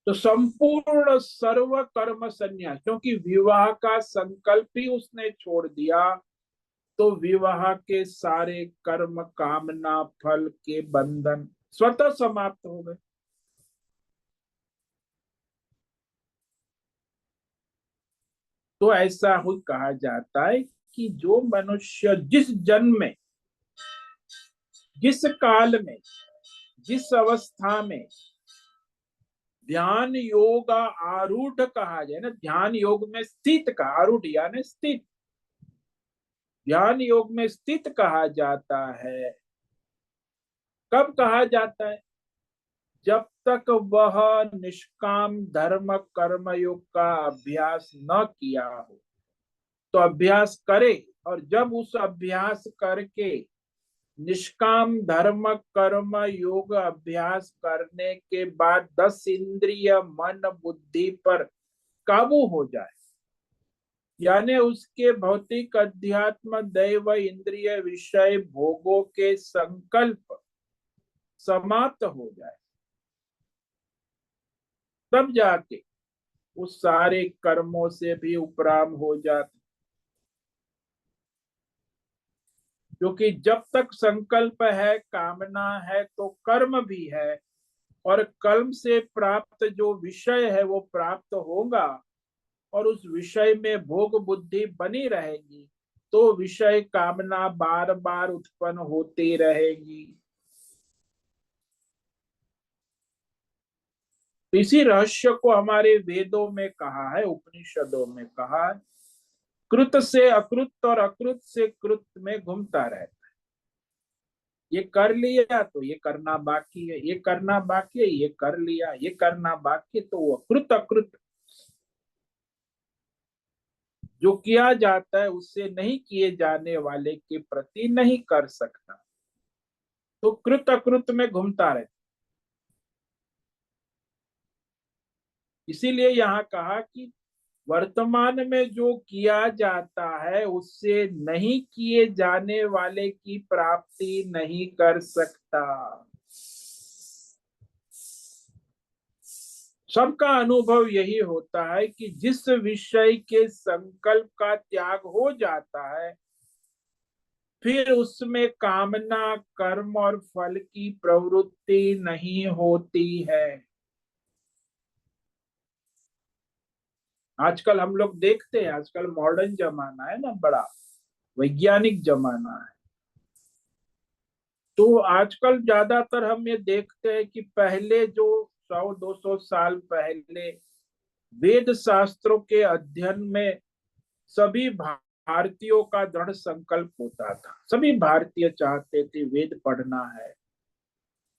तो संपूर्ण सर्व कर्म संन्यास, क्योंकि विवाह का संकल्प ही उसने छोड़ दिया, तो विवाह के सारे कर्म कामना फल के बंधन स्वतः समाप्त हो गए। तो ऐसा ही कहा जाता है कि जो मनुष्य जिस जन्म में, जिस काल में, जिस अवस्था में ध्यान योग आरूढ़ कहा जाए ना, ध्यान योग में स्थित का, आरूढ़ यानी स्थित, ध्यान योग में स्थित कहा जाता है। कब कहा जाता है? जब तक वह निष्काम धर्म कर्म योग का अभ्यास न किया हो। तो अभ्यास करे, और जब उस अभ्यास करके निष्काम धर्म कर्म योग अभ्यास करने के बाद 10 इंद्रिय मन बुद्धि पर काबू हो जाए, यानी उसके भौतिक अध्यात्म दैव इंद्रिय विषय भोगों के संकल्प समाप्त हो जाए, तब जाके उस सारे कर्मों से भी उपराम हो जाते। क्योंकि जब तक संकल्प है, कामना है, तो कर्म भी है, और कर्म से प्राप्त जो विषय है वो प्राप्त होगा, और उस विषय में भोग बुद्धि बनी रहेगी, तो विषय कामना बार बार उत्पन्न होती रहेगी। इसी रहस्य को हमारे वेदों में कहा है, उपनिषदों में कहा है, कृत से अकृत और अकृत से कृत में घूमता रहता। ये कर लिया तो ये करना बाकी है, ये करना बाकी है, ये कर लिया, ये करना बाकी है, तो वो कृत अकृत, जो किया जाता है उससे नहीं किए जाने वाले के प्रति नहीं कर सकता, तो कृत अकृत में घूमता रहता। इसीलिए यहाँ कहा कि वर्तमान में जो किया जाता है उससे नहीं किए जाने वाले की प्राप्ति नहीं कर सकता। सबका अनुभव यही होता है कि जिस विषय के संकल्प का त्याग हो जाता है, फिर उसमें कामना कर्म और फल की प्रवृत्ति नहीं होती है। आजकल हम लोग देखते हैं, आजकल मॉडर्न जमाना है ना, बड़ा वैज्ञानिक जमाना है। तो आजकल ज्यादातर हम ये देखते हैं कि पहले जो 100-200 साल पहले वेद शास्त्रों के अध्ययन में सभी भारतीयों का दृढ़ संकल्प होता था। सभी भारतीय चाहते थे वेद पढ़ना है,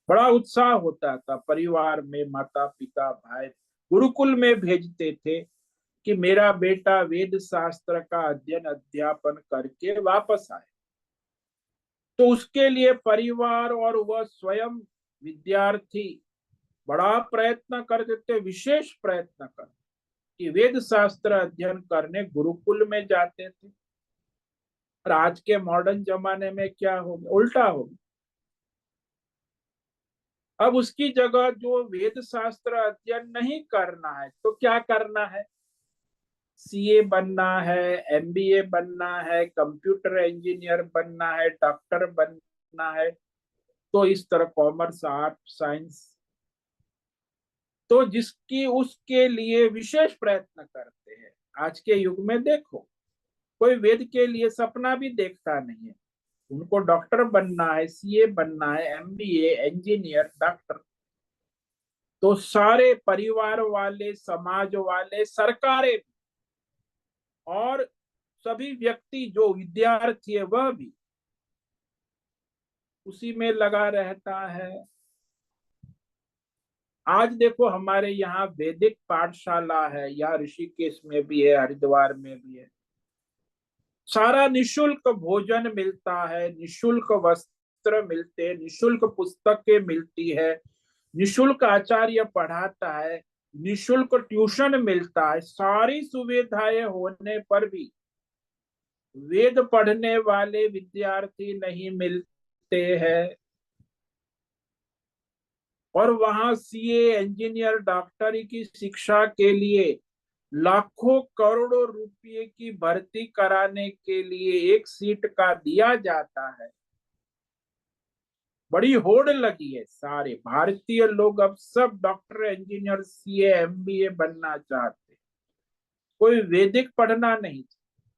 बड़ा उत्साह होता था परिवार में, माता पिता भाई गुरुकुल में भेजते थे कि मेरा बेटा वेद शास्त्र का अध्ययन अध्यापन करके वापस आए। तो उसके लिए परिवार और वह स्वयं विद्यार्थी बड़ा प्रयत्न करते थे, विशेष प्रयत्न कर कि वेद शास्त्र अध्ययन करने गुरुकुल में जाते थे। और आज के मॉडर्न जमाने में क्या हो गया? उल्टा हो गया। अब उसकी जगह जो वेद शास्त्र अध्ययन नहीं करना है तो क्या करना है? सीए बनना है, एमबीए बनना है, कंप्यूटर इंजीनियर बनना है, डॉक्टर बनना है, तो इस तरह कॉमर्स आर्ट साइंस, तो जिसकी उसके लिए विशेष प्रयत्न करते हैं। आज के युग में देखो, कोई वेद के लिए सपना भी देखता नहीं है, उनको डॉक्टर बनना है, सीए बनना है, एमबीए इंजीनियर डॉक्टर। तो सारे परिवार वाले, समाज वाले, सरकारें और सभी व्यक्ति जो विद्यार्थी है वह भी उसी में लगा रहता है। आज देखो हमारे यहाँ वैदिक पाठशाला है, यहाँ ऋषिकेश में भी है, हरिद्वार में भी है। सारा निशुल्क भोजन मिलता है, निशुल्क वस्त्र मिलते हैं, निशुल्क पुस्तकें मिलती है, निशुल्क आचार्य पढ़ाता है, निशुल्क ट्यूशन मिलता है। सारी सुविधाएं होने पर भी वेद पढ़ने वाले विद्यार्थी नहीं मिलते हैं, और वहां सीए, इंजीनियर, डॉक्टरी की शिक्षा के लिए लाखों करोड़ों रुपए की भर्ती कराने के लिए एक सीट का दिया जाता है। बड़ी होड़ लगी है, सारे भारतीय लोग अब सब डॉक्टर, इंजीनियर, सीए, एमबीए बनना चाहते, कोई वैदिक पढ़ना नहीं।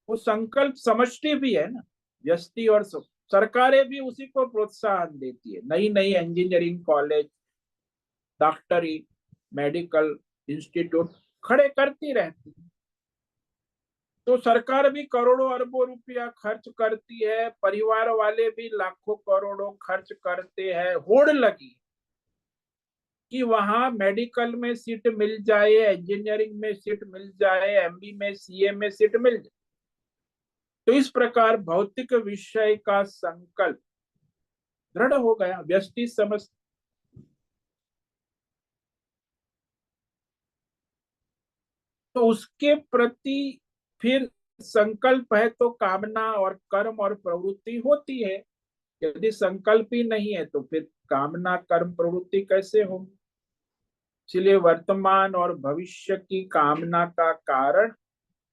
वो संकल्प समष्टि भी है ना, व्यष्टि और सरकारें भी उसी को प्रोत्साहन देती है, नई नई इंजीनियरिंग कॉलेज, डॉक्टरी, मेडिकल इंस्टीट्यूट खड़े करती रहती है। तो सरकार भी करोड़ों अरबों रुपया खर्च करती है, परिवार वाले भी लाखों करोड़ों खर्च करते हैं, होड़ लगी कि वहां मेडिकल में सीट मिल जाए, इंजीनियरिंग में सीट मिल जाए, एमबी में, सीए में सीट मिल जाए। तो इस प्रकार भौतिक विषय का संकल्प दृढ़ हो गया, व्यष्टि समझ। तो उसके प्रति फिर संकल्प है तो कामना और कर्म और प्रवृत्ति होती है। यदि संकल्प ही नहीं है तो फिर कामना, कर्म, प्रवृत्ति कैसे होगी? इसलिए वर्तमान और भविष्य की कामना का कारण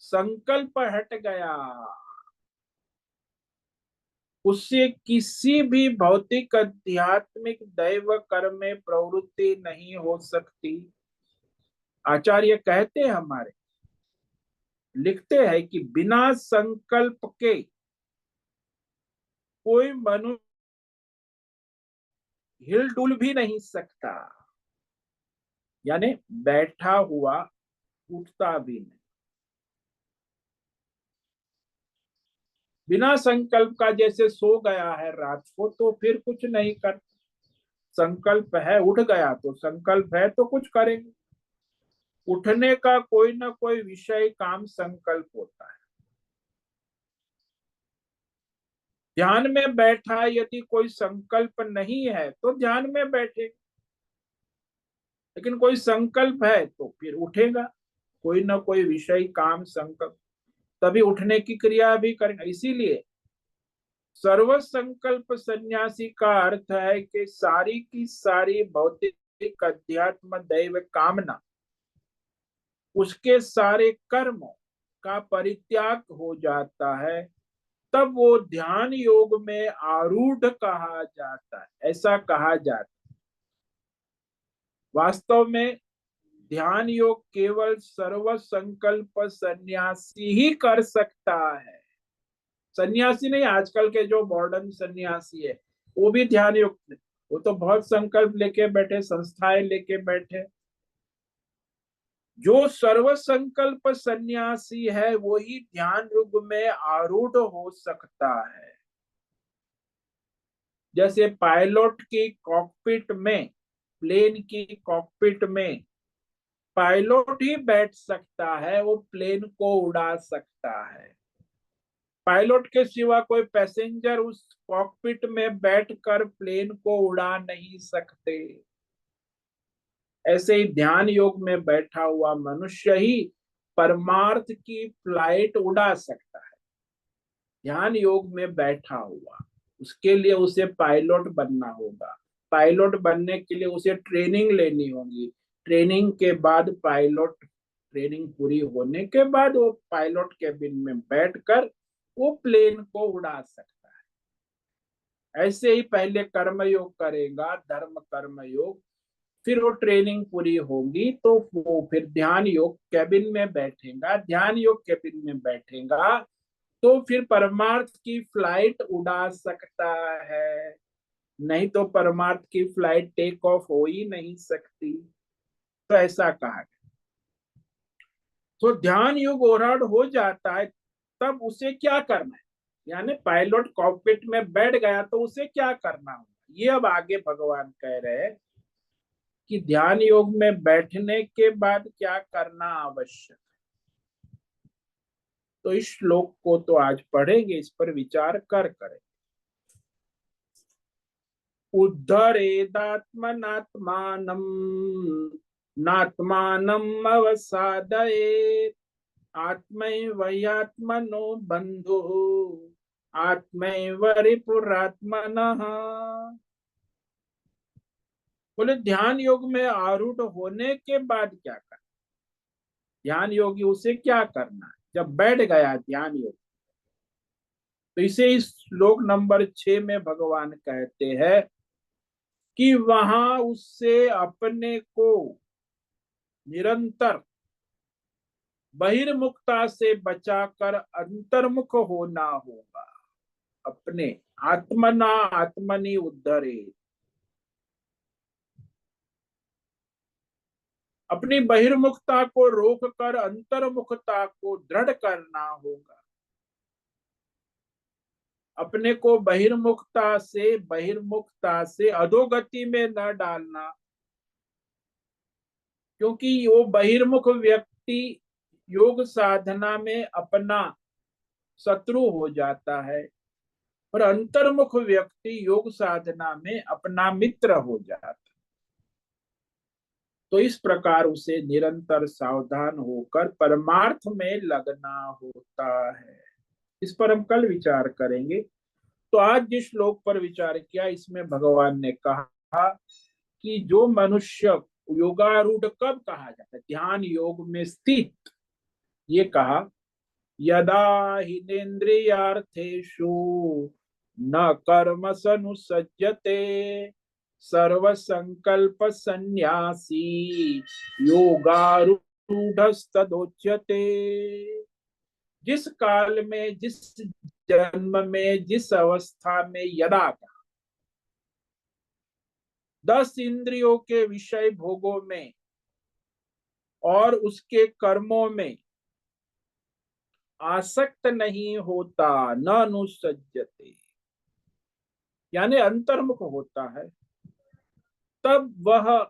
संकल्प हट गया, उससे किसी भी भौतिक, आध्यात्मिक, दैव कर्म में प्रवृत्ति नहीं हो सकती। आचार्य कहते हैं, हमारे लिखते हैं कि बिना संकल्प के कोई मनुष्य हिल डुल भी नहीं सकता, यानी बैठा हुआ उठता भी नहीं। बिना संकल्प का जैसे सो गया है रात को तो फिर कुछ नहीं कर, संकल्प है उठ गया तो संकल्प है तो कुछ करेंगे। उठने का कोई ना कोई विषय काम संकल्प होता है। ध्यान में बैठा यदि कोई संकल्प नहीं है तो ध्यान में बैठे, लेकिन कोई संकल्प है तो फिर उठेगा, कोई ना कोई विषय काम संकल्प, तभी उठने की क्रिया भी करेंगे। इसीलिए सर्व संकल्प सन्यासी का अर्थ है कि सारी की सारी भौतिक, अध्यात्म, दैव कामना, उसके सारे कर्मों का परित्याग हो जाता है, तब वो ध्यान योग में आरूढ़ कहा जाता है, ऐसा कहा जाता है। वास्तव में ध्यान योग केवल सर्व संकल्प सन्यासी ही कर सकता है। सन्यासी नहीं, आजकल के जो मॉडर्न सन्यासी है वो भी ध्यान योग, वो तो बहुत संकल्प लेके बैठे, संस्थाएं लेके बैठे। जो सर्व संकल्प सन्यासी है वही ध्यान युग में आरूढ़ हो सकता है। जैसे पायलट की कॉकपिट में, प्लेन की कॉकपिट में पायलट ही बैठ सकता है, वो प्लेन को उड़ा सकता है। पायलट के सिवा कोई पैसेंजर उस कॉकपिट में बैठकर प्लेन को उड़ा नहीं सकते। ऐसे ही ध्यान योग में बैठा हुआ मनुष्य ही परमार्थ की फ्लाइट उड़ा सकता है। ध्यान योग में बैठा हुआ, उसके लिए उसे पायलट बनना होगा। पायलट बनने के लिए उसे ट्रेनिंग लेनी होगी। ट्रेनिंग के बाद पायलट, ट्रेनिंग पूरी होने के बाद वो पायलट केबिन में बैठकर वो प्लेन को उड़ा सकता है। ऐसे ही पहले कर्म योग करेगा, धर्म कर्म योग, फिर वो ट्रेनिंग पूरी होगी तो वो फिर ध्यान योग केबिन में बैठेगा। ध्यान योग केबिन में बैठेगा तो फिर परमार्थ की फ्लाइट उड़ा सकता है, नहीं तो परमार्थ की फ्लाइट टेक ऑफ हो ही नहीं सकती। तो ऐसा कहा गया। तो ध्यान योग ओराड हो जाता है, तब उसे क्या करना है, यानी पायलट कॉकपिट में बैठ गया तो उसे क्या करना होगा, ये अब आगे भगवान कह रहे हैं कि ध्यान योग में बैठने के बाद क्या करना आवश्यक। तो इस श्लोक को तो आज पढ़ेंगे, इस पर विचार कर करें। उद्धरेदात्मनात्मानं नात्मानम् अवसादयेत् आत्मैवह्यात्मनो बंधु आत्मैव रिपुरात्मनः। बोले ध्यान योग में आरूढ़ होने के बाद क्या करना। ध्यान योगी उसे क्या करना है जब बैठ गया ध्यान योग। तो इसे इस श्लोक नंबर 6 में भगवान कहते हैं कि वहां उससे अपने को निरंतर बहिर्मुखता से बचाकर अंतर्मुख होना होगा। अपने आत्मना आत्मनि उद्धरे, अपनी बहिर्मुखता को रोककर अंतर्मुखता को दृढ़ करना होगा। अपने को बहिर्मुखता से अधोगति में न डालना, क्योंकि वो बहिर्मुख व्यक्ति योग साधना में अपना शत्रु हो जाता है और अंतर्मुख व्यक्ति योग साधना में अपना मित्र हो जाता है। तो इस प्रकार उसे निरंतर सावधान होकर परमार्थ में लगना होता है। इस पर हम कल विचार करेंगे। तो आज जिस श्लोक पर विचार किया इसमें भगवान ने कहा कि जो मनुष्य योगारूढ़ कब कहा जाता है, ध्यान योग में स्थित। ये कहा यदा हिनेन्द्रियार्थेषु न कर्म सनुसज्जते सर्व संकल्प संन्यासी योगारूढ़स्तदोच्यते। जिस काल में, जिस जन्म में, जिस अवस्था में यदा का 10 इंद्रियों के विषय भोगों में और उसके कर्मों में आसक्त नहीं होता, न अनुसज्जते यानी अंतर्मुख होता है, तब वह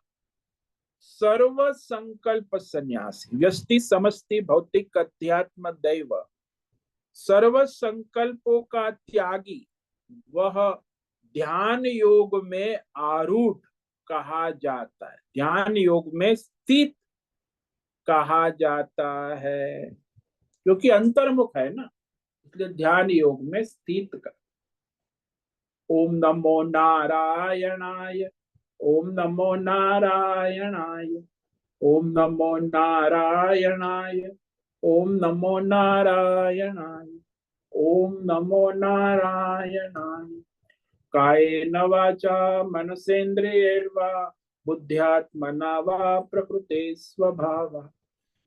सर्व संकल्प संन्यासी व्यष्टि समष्टि भौतिक अध्यात्म दैव सर्व संकल्पों का त्यागी वह ध्यान योग में आरूढ़ कहा जाता है, ध्यान योग में स्थित कहा जाता है। क्योंकि अंतर्मुख है ना, इसलिए ध्यान योग में स्थित कर। ओम नमो नारायणाय, ओम नमो नारायणाय, ओम नमो नारायणाय, ओम नमो नारायणाय, ओम नमो नारायणाय। कायेन वाचा मनसेन्द्रियैर्वा बुद्ध्यात्मना वा प्रकृते स्वभावः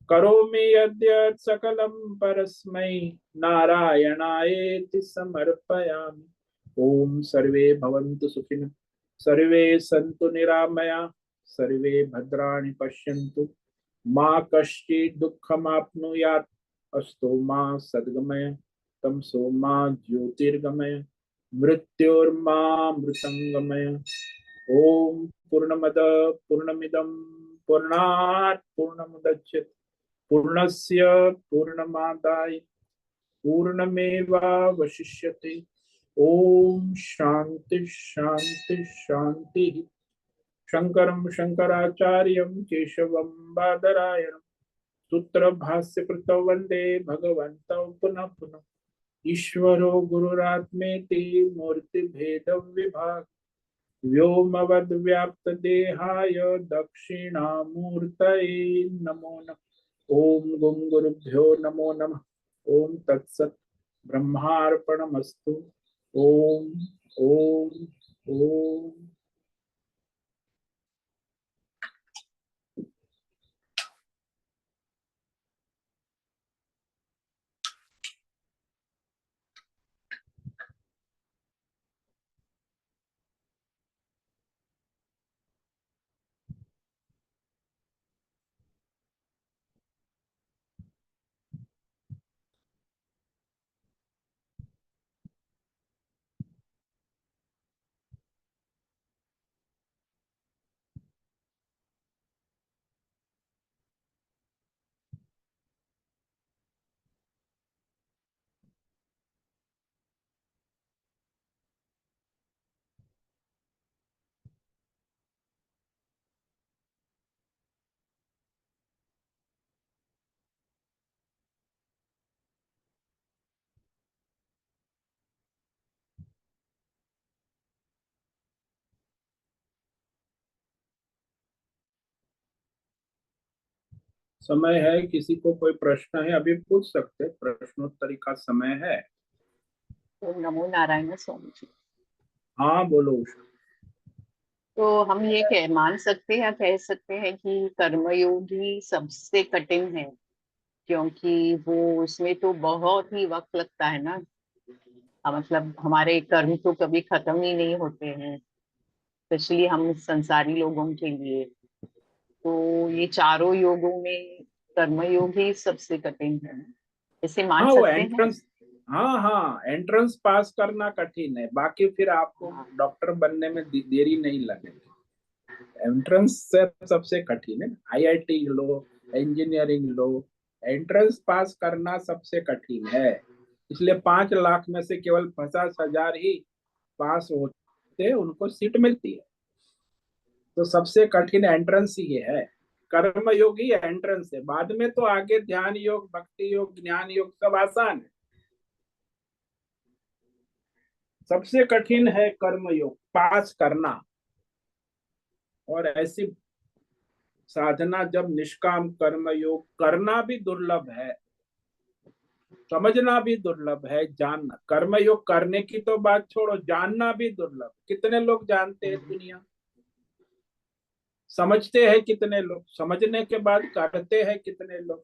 करोमि यद्यत् सकलं परस्मै नारायणायेति समर्पयामि। ओम सर्वे भवन्तु सुखिनः, सर्वे सन्तु निरामया, सर्वे भद्राणि पश्यन्तु, मा कश्चित् दुःखमाप्नुयात्, अस्तो मा सद्गमय, तमसो मा ज्योतिर्गमय, मृत्योर्मा मृतंगमय। ओम पूर्णमद पूर्णमिदं पूर्णात् पूर्णमुदच्यते पूर्णस्य पूर्णमादाय पूर्णमेवावशिष्यते। ओम शांति शांति शांति। शंकरं शंकराचार्यं केशवं बादरायणं सूत्र भाष्य कृतौ वंदे भगवन्तौ पुनः पुनः। ईश्वरो गुरुरात्मेति मूर्ति भेद विभाग व्योमवद् व्याप्त देहाय दक्षिणामूर्तये नमो नमः। ओम गुं गुरुभ्यो नमो नमः। ओम तत्सत् ब्रह्मार्पणमस्तु। ओम ओम ओम। समय है, किसी को कोई प्रश्न है अभी पूछ सकते, प्रश्नोत्तरी का समय है। तो नमो नारायण स्वामी जी। हाँ बोलो उषा। तो हम ये कह मान सकते हैं या कह सकते हैं कि कर्मयोगी सबसे कठिन है, क्योंकि वो उसमें तो बहुत ही वक्त लगता है ना। मतलब हमारे कर्म तो कभी खत्म ही नहीं होते हैं, स्पेशली हम संसारी लोगों के लिए। तो ये चारों योगों में कर्मयोग ही सबसे कठिन है, इसे मान हाँ वो सकते हैं। एंट्रेंस, हाँ हाँ एंट्रेंस पास करना कठिन है, बाकी फिर आपको हाँ। डॉक्टर बनने में देरी नहीं लगेगी। एंट्रेंस से सबसे कठिन है, आईआईटी लो, इंजीनियरिंग लो, एंट्रेंस पास करना सबसे कठिन है। इसलिए 5 लाख में से केवल 50,000 ही पास होते, उनको सीट मिलती है। तो सबसे कठिन एंट्रेंस ही है। कर्म योग ही एंट्रेंस है, बाद में तो आगे ध्यान योग, भक्ति योग, ज्ञान योग सब आसान है। सबसे कठिन है कर्म योग पास करना। और ऐसी साधना जब निष्काम कर्म योग करना भी दुर्लभ है, समझना भी दुर्लभ है, जानना, कर्मयोग करने की तो बात छोड़ो, जानना भी दुर्लभ। कितने लोग जानते हैं दुनिया, समझते हैं कितने लोग, समझने के बाद करते हैं कितने लोग।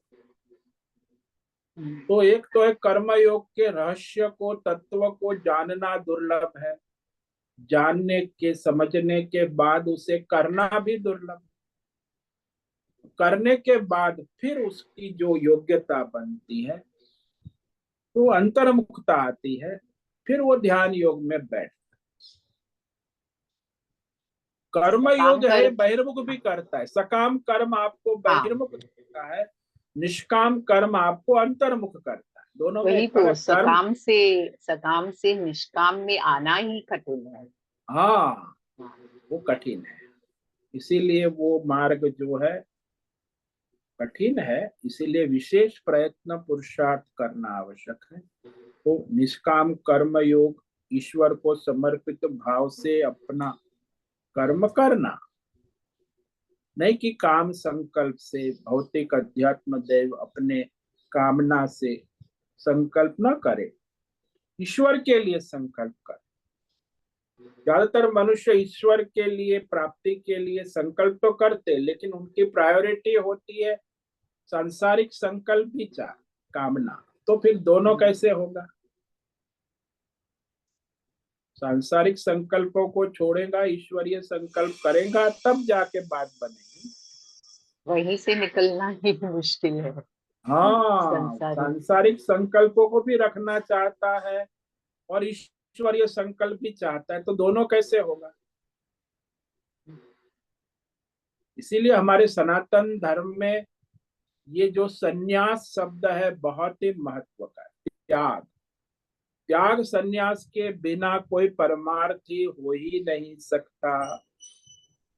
हम्म। तो एक तो है कर्मयोग के रहस्य को, तत्व को जानना दुर्लभ है, जानने के समझने के बाद उसे करना भी दुर्लभ। करने के बाद फिर उसकी जो योग्यता बनती है, तो अंतर्मुखता आती है, फिर वो ध्यान योग में बैठ। कर्म सकाम योग है कर्म। बहिर्मुख भी करता है, सकाम कर्म आपको हाँ, बहिर्मुख करता है, निष्काम कर्म आपको अंतर्मुख करता है, दोनों में वही एक तो फर्क कर्म। सकाम से निष्काम में आना ही कठिन है। हाँ हाँ। वो कठिन है, इसीलिए वो मार्ग जो है कठिन है, इसीलिए विशेष प्रयत्न पुरुषार्थ करना आवश्यक है। तो निष्काम कर्म योग ईश्वर को समर्पित भाव से अपना कर्म करना, नहीं कि काम संकल्प से, भौतिक अध्यात्म दैव अपने कामना से संकल्प न करे, ईश्वर के लिए संकल्प करे। ज्यादातर मनुष्य ईश्वर के लिए, प्राप्ति के लिए संकल्प तो करते, लेकिन उनकी प्रायोरिटी होती है सांसारिक संकल्प भी, चाह, कामना। तो फिर दोनों कैसे होगा? सांसारिक संकल्पों को छोड़ेगा, ईश्वरीय संकल्प करेगा, तब जाके बात बनेगी। वहीं से निकलना ही मुश्किल है। हाँ संसारी। सांसारिक संकल्पों को भी रखना चाहता है और ईश्वरीय संकल्प भी चाहता है, तो दोनों कैसे होगा? इसीलिए हमारे सनातन धर्म में ये जो संन्यास शब्द है बहुत ही महत्व का है। त्याग, त्याग संन्यास के बिना कोई परमार्थी हो ही नहीं सकता,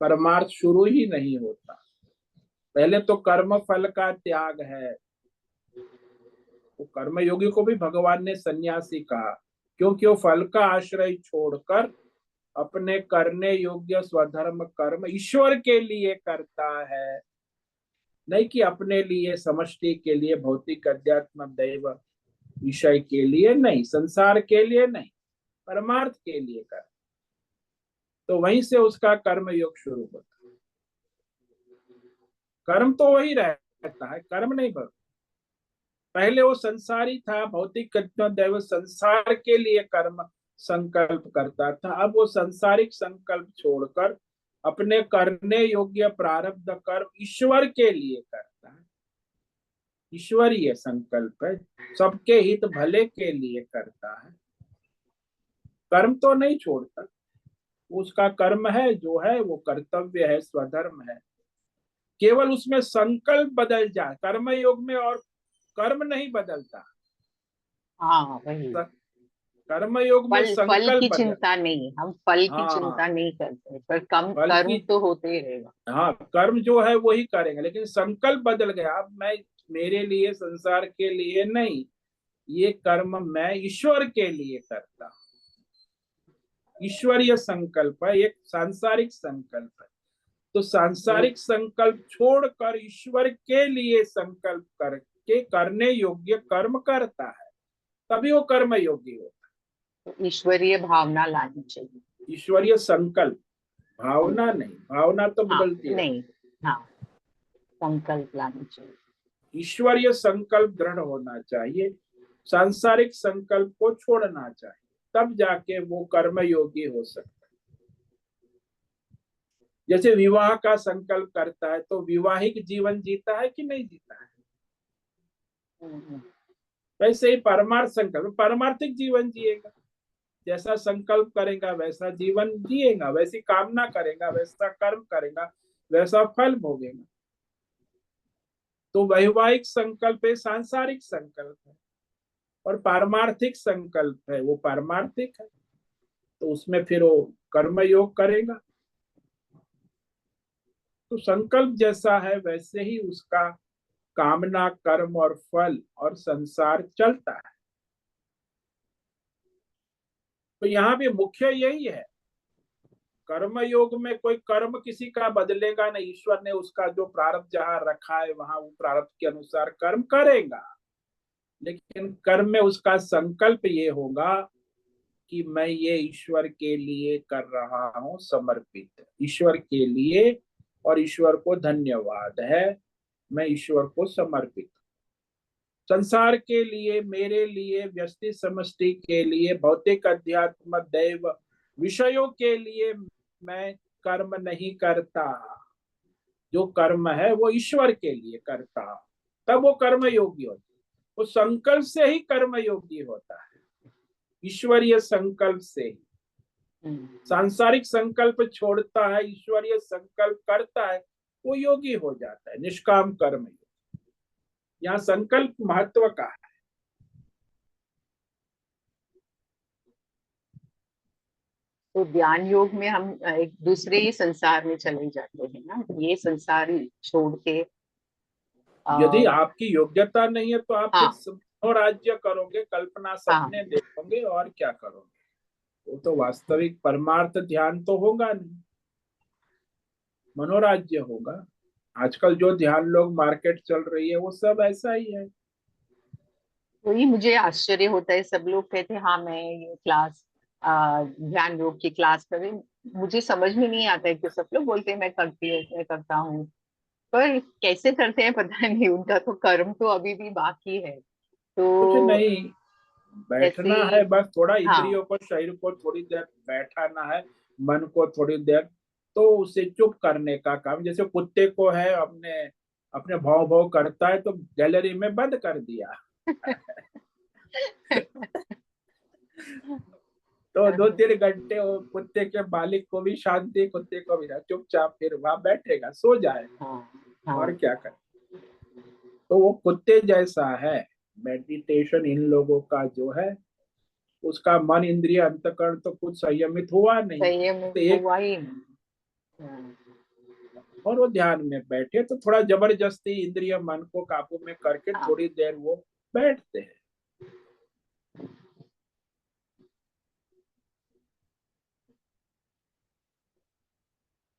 परमार्थ शुरू ही नहीं होता। पहले तो कर्म फल का त्याग है। तो कर्मयोगी को भी भगवान ने सन्यासी कहा, क्योंकि वो फल का आश्रय छोड़कर अपने करने योग्य स्वधर्म कर्म ईश्वर के लिए करता है, नहीं कि अपने लिए, समष्टि के लिए, भौतिक अध्यात्म दैव विषय के लिए नहीं, संसार के लिए नहीं, परमार्थ के लिए कर। तो वहीं से उसका कर्म योग शुरू होता है। कर्म तो वही रहता है, कर्म नहीं बदलता। पहले वो संसारी था, भौतिक दैव संसार के लिए कर्म संकल्प करता था, अब वो संसारिक संकल्प छोड़कर अपने करने योग्य प्रारब्ध कर्म ईश्वर के लिए करता है। ईश्वरीय संकल्प है, सबके हित भले के लिए करता है, कर्म तो नहीं छोड़ता। उसका कर्म है जो है वो कर्तव्य है, स्वधर्म है, केवल उसमें संकल्प बदल जाए। कर्म योग में और कर्म नहीं बदलता, हाँ, वही। कर्म योग में फल फल की संकल्प बदल। चिंता नहीं, हम फल की चिंता हाँ नहीं करते, पर कम फल कर्म की, तो होते ही रहेगा। हाँ कर्म जो है वही करेंगे, लेकिन संकल्प बदल गया, अब मैं मेरे लिए, संसार के लिए नहीं, ये कर्म मैं ईश्वर के लिए करता। ईश्वरीय संकल्प है, एक सांसारिक संकल्प है। तो सांसारिक संकल्प छोड़कर ईश्वर के लिए संकल्प करके करने योग्य कर्म करता है, तभी वो कर्म योगी होता तो ईश्वरीय भावना लानी चाहिए। है। ईश्वरीय संकल्प, भावना नहीं, भावना तो हाँ बदलती है। नहीं, हाँ संकल्प लानी चाहिए। ईश्वरीय संकल्प दृढ़ होना चाहिए, सांसारिक संकल्प को छोड़ना चाहिए, तब जाके वो कर्म योगी हो सकता है। जैसे विवाह का संकल्प करता है तो विवाहिक जीवन जीता है कि नहीं जीता है? हम्म, वैसे ही परमार्थ संकल्प पारमार्थिक जीवन जिएगा, जैसा संकल्प करेगा वैसा जीवन जिएगा, वैसी कामना करेगा वैसा कर्म करेगा, वैसा फल भोगेगा। तो वैवाहिक संकल्प है, सांसारिक संकल्प है, और पारमार्थिक संकल्प है वो पारमार्थिक है, तो उसमें फिर वो कर्म योग करेगा। तो संकल्प जैसा है वैसे ही उसका कामना, कर्म और फल और संसार चलता है। तो यहाँ भी मुख्य यही है, कर्म योग में कोई कर्म किसी का बदलेगा नहीं, ईश्वर ने उसका जो प्रारब्ध जहां रखा है वहां वो प्रारब्ध के अनुसार कर्म करेगा। लेकिन कर्म में उसका संकल्प ये होगा कि मैं ये ईश्वर के लिए कर रहा हूं, समर्पित ईश्वर के लिए, और ईश्वर को धन्यवाद है, मैं ईश्वर को समर्पित। संसार के लिए, मेरे लिए, व्यष्टि समष्टि के लिए, भौतिक अध्यात्म दैव विषयों के लिए मैं कर्म नहीं करता। जो कर्म है वो ईश्वर के लिए करता, तब वो कर्म योगी होता है। वो संकल्प से ही कर्म योगी होता है, ईश्वरीय संकल्प से ही। सांसारिक संकल्प छोड़ता है, ईश्वरीय संकल्प करता है, वो योगी हो जाता है, निष्काम कर्म। यहाँ संकल्प महत्व का है। तो ध्यान योग में हम एक दूसरे ही संसार में चले जाते हैं ना, ये संसार ही छोड़ के। यदि आ, आपकी योग्यता नहीं है तो आप फिर हाँ स्वराज्य करोगे, कल्पना हाँ सपने देखोगे, और क्या करोगे? वो तो वास्तविक परमार्थ ध्यान तो होगा नहीं, मनोराज्य होगा। आजकल जो ध्यान लोग मार्केट चल रही है वो सब ऐसा ही है। वही मुझे आश्चर्य होता है, सब लोग कहते हैं हाँ मैं ये क्लास ध्यान योग की क्लास कर रही हूँ। मुझे समझ में नहीं आता है कि सब लोग बोलते हैं मैं करती हूँ मैं करता हूँ, पर कैसे करते हैं पता नहीं, उनका तो कर्म तो अभी भी बाकी है। कुछ तो नहीं, ऐसे बैठना ही है बस, थोड़ा हाँ इंद्रियों को, शरीर को थोड़ी देर बैठाना है, मन को थोड़ी देर, तो उसे चुप करने का काम। जैसे कुत्ते को है अपने अपने भाव भाव करता है तो गैलरी में बंद कर दिया तो 2-3 घंटे वो कुत्ते के मालिक को भी शांति, कुत्ते को भी चुपचाप फिर वहां बैठेगा, सो जाए, हाँ और हाँ क्या करे। तो वो कुत्ते जैसा है मेडिटेशन इन लोगों का जो है, उसका मन, इंद्रिय, अंतकरण तो कुछ संयमित हुआ नहीं, संयम तो एक, हुआ ही नहीं। हाँ, और वो ध्यान में बैठे तो थोड़ा जबरदस्ती इंद्रिय मन को काबू में करके हाँ, थोड़ी देर वो बैठते हैं।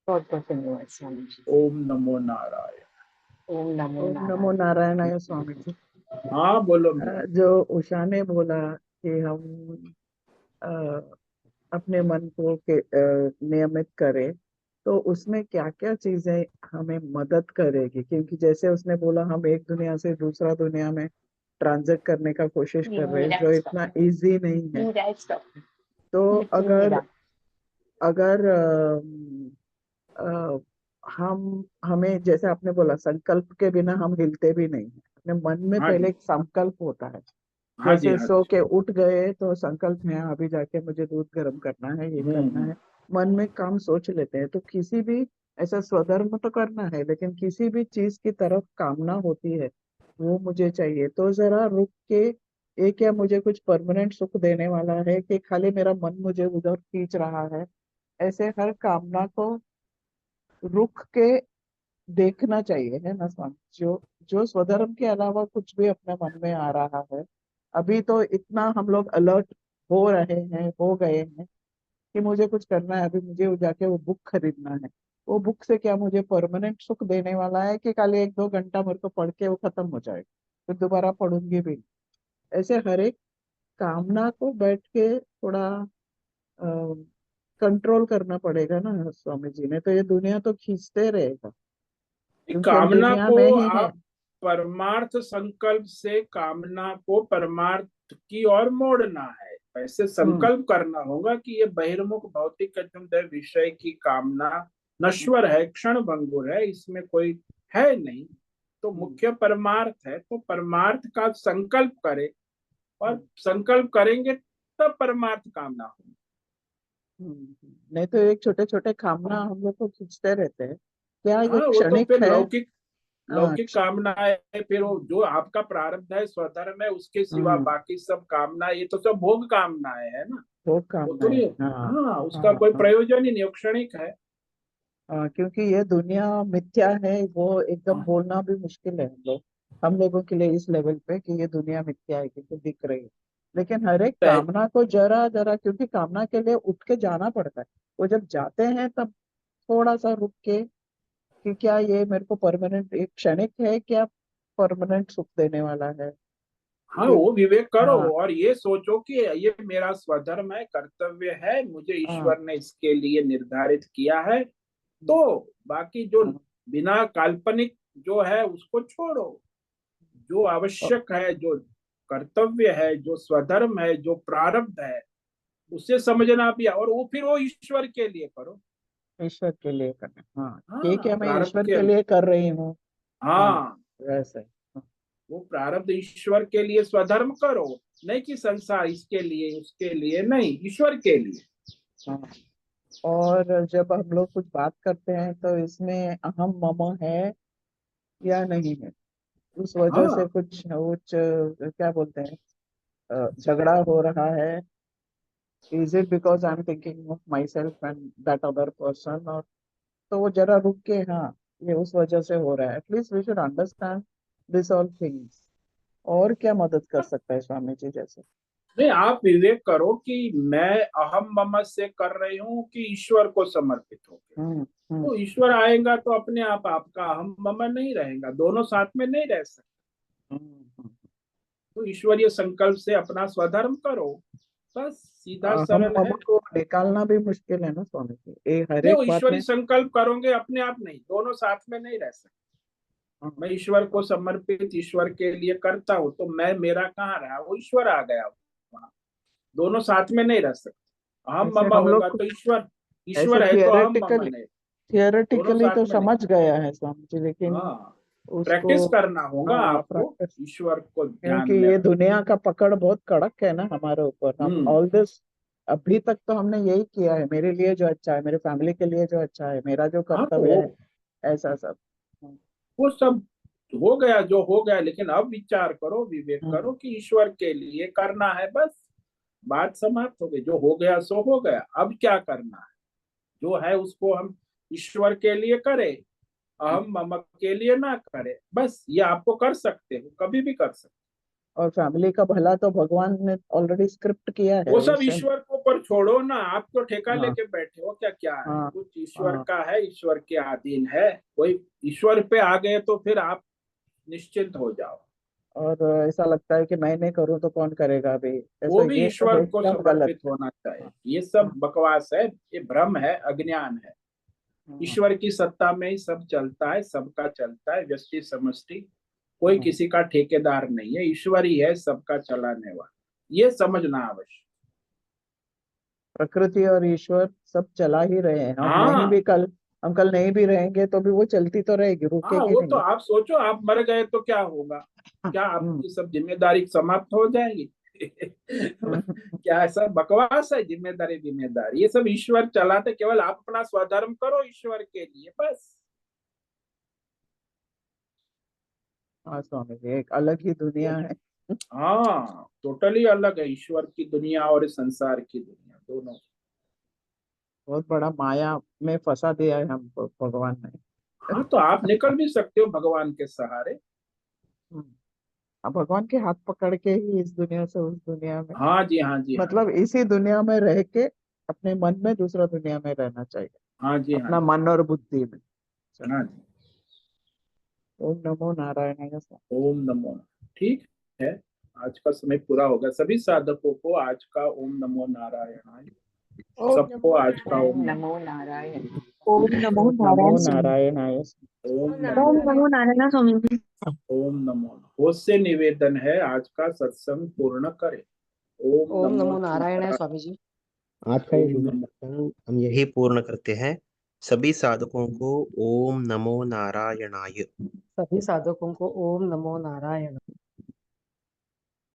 बहुत बहुत धन्यवाद स्वामी जी। ओम नमो नारायण। ओम नमो ओम नमो नारायण। नारायणाय स्वामी जी। हाँ बोलो मीरा। जो उषा ने बोला कि हम अ, अपने मन को नियमित करें, तो उसमें क्या क्या चीजें हमें मदद करेगी? क्योंकि जैसे उसने बोला हम एक दुनिया से दूसरा दुनिया में ट्रांजिट करने का कोशिश कर रहे हैं, मीरा जो स्टॉप, इतना इजी नहीं है। मीरा स्टॉप, तो अगर मीरा। अगर अ, हम हमें जैसे आपने बोला संकल्प के बिना हम हिलते भी नहीं हैं। अपने मन में हाँ पहले जी, एक संकल्प होता है। हाँ जी, जैसे हाँ सो जी। के उठ गए तो संकल्प है अभी जाके मुझे दूध गर्म करना है, ये करना हम्म। है। मन में काम सोच लेते हैं। तो किसी भी ऐसा स्वधर्म तो करना है, लेकिन किसी भी चीज की तरफ कामना होती है, वो मुझे चाहिए, तो जरा रुक के, ये क्या मुझे कुछ परमानेंट सुख देने वाला है कि खाली मेरा मन मुझे उधर खींच रहा है? ऐसे हर कामना को रुक के देखना चाहिए, है ना स्वामी? जो जो स्वधर्म के अलावा कुछ भी अपने मन में आ रहा है, अभी तो इतना हम लोग अलर्ट हो रहे हैं, हो गए हैं कि मुझे कुछ करना है, अभी मुझे जाके वो बुक खरीदना है, वो बुक से क्या मुझे परमानेंट सुख देने वाला है कि खाली 1-2 घंटा मेरे को पढ़ के वो खत्म हो जाएगा, फिर दोबारा पढ़ूंगी भी नहीं। ऐसे हर एक कामना को बैठ के थोड़ा कंट्रोल करना पड़ेगा ना स्वामी जी ने, तो ये दुनिया तो खींचते रहेगा क्योंकि हम कामना दुनिया को में ही है। आप परमार्थ संकल्प से कामना को परमार्थ की ओर मोड़ना है। ऐसे हम्म संकल्प करना होगा कि ये बहिर्मुख भौतिक विषय की कामना नश्वर है, क्षण भंगुर है, इसमें कोई है नहीं। तो मुख्य परमार्थ है, तो परमार्थ का संकल्प करें, और संकल्प करेंगे तब परमार्थ कामना होगी। नहीं तो एक छोटे छोटे कामना हम लोग को खींचते रहते हैं, क्या ये हाँ, वो तो क्षणिक फिर है। लौकिक हाँ, लौकिक कामनाएं है, फिर वो जो आपका प्रारब्ध है, स्वधर्म है, उसके सिवा हम्म, बाकी सब कामना, ये तो सब भोग कामनाएं है ना। वो वो कामना तो है। नहीं, हाँ हाँ, उसका हाँ कोई हाँ प्रयोजन ही नहीं, वो क्षणिक है। क्योंकि ये दुनिया मिथ्या है, वो एकदम हाँ, बोलना भी मुश्किल है हम लोगों के लिए इस लेवल पे कि ये दुनिया मिथ्या है क्योंकि दिख रही है। लेकिन हर एक तय- कामना को जरा जरा, क्योंकि कामना के लिए उठ के जाना पड़ता है, वो जब जाते हैं तब थोड़ा सा रुक के कि क्या ये मेरे को परमानेंट एक क्षणिक है, क्या परमानेंट सुख देने वाला है। हाँ, ये वो विवेक करो, हाँ और ये सोचो कि ये मेरा स्वधर्म है, कर्तव्य है, मुझे हाँ ईश्वर ने इसके लिए निर्धारित किया है। तो बाकी जो हाँ बिना काल्पनिक जो है उसको छोड़ो। जो आवश्यक है, जो कर्तव्य है, जो स्वधर्म है, जो प्रारब्ध है, उसे समझना भी, और वो फिर वो ईश्वर के लिए करो। ईश्वर के लिए करना, हाँ ये हाँ, क्या मैं प्रारब्ध ईश्वर के, के लिए कर रही हूँ। हाँ हाँ, वैसे। वो प्रारब्ध ईश्वर के लिए स्वधर्म करो, नहीं कि संसार इसके लिए उसके लिए नहीं, ईश्वर के लिए। हाँ और जब हम लोग कुछ बात करते हैं तो इसमें अहम मम है या नहीं है, उस वजह से हाँ, कुछ क्या बोलते हैं, झगड़ा हो रहा है। Is it because I am thinking of my self and that other person, और तो वो जरा रुक के, हाँ ये उस वजह से हो रहा है, at least we should understand this all things. और क्या मदद कर सकता है स्वामी जी जैसे। नहीं, आप विवेक करो कि मैं अहम मम से कर रही हूँ कि ईश्वर को समर्पित होकर। हम्म हम्म तो ईश्वर आएगा तो अपने आप आपका अहम मम नहीं रहेगा, दोनों साथ में नहीं रह सकते। हम्म, हम्म। तो ईश्वरीय संकल्प से अपना स्वधर्म करो, बस, सीधा हम सरल मम है। को निकालना भी मुश्किल है ना स्वामी जी, हर नहीं, एक वो बात ईश्वरीय में। संकल्प करोगे अपने आप नहीं, दोनों साथ में नहीं रह सकते। हाँ, मैं ईश्वर को समर्पित ईश्वर के लिए करता हूँ, तो मैं मेरा कहाँ रहा, वो ईश्वर आ गया वहां। दोनों साथ में नहीं रह सकते। अहम ऐसे मम हम लोग होगा तो ईश्वर, ऐसे ईश्वर है तो अहम मम थियोरेटिकली नहीं, दोनों थियोरेटिकली तो साथ में नहीं। समझ गया है स्वामी जी, लेकिन हाँ, उसको प्रैक्टिस करना होगा आपको, प्रैक्टिस, ईश्वर को क्योंकि ध्यान में ये रख। दुनिया का पकड़ बहुत कड़क है ना हमारे ऊपर। हम हम्म। ऑल दिस अभी तक तो हमने यही किया है, मेरे लिए जो अच्छा है, मेरे फैमिली के लिए जो अच्छा है, मेरा जो हाँ, तो कर्तव्य है, ऐसा सब। हम्म, वो सब हो गया जो हो गया, लेकिन अब विचार करो, विवेक हम्म, करो कि ईश्वर के लिए करना है, बस। बात समाप्त हो गई, जो हो गया सो हो गया, अब क्या करना है। जो है उसको हम ईश्वर के लिए करें, हम्म। अहम मम के लिए ना करें, बस। ये आपको कर सकते हो, कभी भी कर सकते और फैमिली का भला तो भगवान ने ऑलरेडी स्क्रिप्ट किया हो। है वो सब उससे। ईश्वर को ऊपर छोड़ो ना, आप तो ठेका हाँ लेके बैठे हो, क्या क्या है, हाँ कुछ ईश्वर हाँ का है, ईश्वर के अधीन है। कोई ईश्वर पे आ गए तो फिर आप निश्चिंत हो जाओ। और ऐसा लगता है कि मैं नहीं करूँ तो कौन करेगा अभी, वो ऐसा भी ये सब ईश्वर को एकदम गलत समर्पित है। होना चाहिए, हाँ ये सब हाँ बकवास है, ये भ्रम है, अज्ञान है। हाँ ईश्वर की सत्ता में ही सब चलता है, सबका चलता है, व्यष्टि समष्टि, कोई हाँ। किसी का ठेकेदार नहीं है, ईश्वर ही है सबका चलाने वाला। ये समझना आवश्यक। प्रकृति और ईश्वर सब चला ही रहे हैं, हाँ, हम कल नहीं भी रहेंगे तो भी वो चलती तो रहेगी, हाँ, रुकेगी वो तो नहीं। आप सोचो, आप मर गए तो क्या होगा, क्या हम्म, आपकी सब जिम्मेदारी समाप्त हो जाएगी। हम्म। क्या ऐसा बकवास है, जिम्मेदारी जिम्मेदारी ये सब ईश्वर चलाते, केवल आप अपना स्वधर्म करो ईश्वर के लिए, बस। हाँ स्वामी जी, एक अलग ही दुनिया है। हाँ, टोटली अलग है ईश्वर की दुनिया और इस संसार की दुनिया, दोनों। बहुत बड़ा माया में फंसा दिया है हमको भगवान ने। हाँ, तो आप निकल भी सकते हो भगवान के सहारे। हम्म, अब भगवान के हाथ पकड़ के ही इस दुनिया से उस दुनिया में, हाँ जी, हाँ जी, हाँ मतलब जी। इसी दुनिया में रह के अपने मन में दूसरा दुनिया में रहना चाहिए। हाँ जी, हाँ अपना जी, मन और बुद्धि में। हाँ जी। ओम नमो नारायणाय। ओम नमो। ठीक है, आज का समय पूरा होगा। सभी साधकों को आज का ओम नमो नारायणाय। ओम सबको नमो आज का ओम ओम नमो। नमो नारायण। ओम नमो ओम नमो नारायण स्वामी जी। नारायणाय। ओम ओम नमो। नमो नारायण स्वामी जी। ओम नमो। होश से निवेदन है, आज का सत्संग पूर्ण करें। ओम ओम नमो नमो नारायण नारायण। स्वामी जी। आज का ये ओम शुभ नमो। सत्संग हम यही पूर्ण करते हैं। सभी साधकों को ओम नमो नारायणाय। सभी साधकों को ओम नमो नारायण।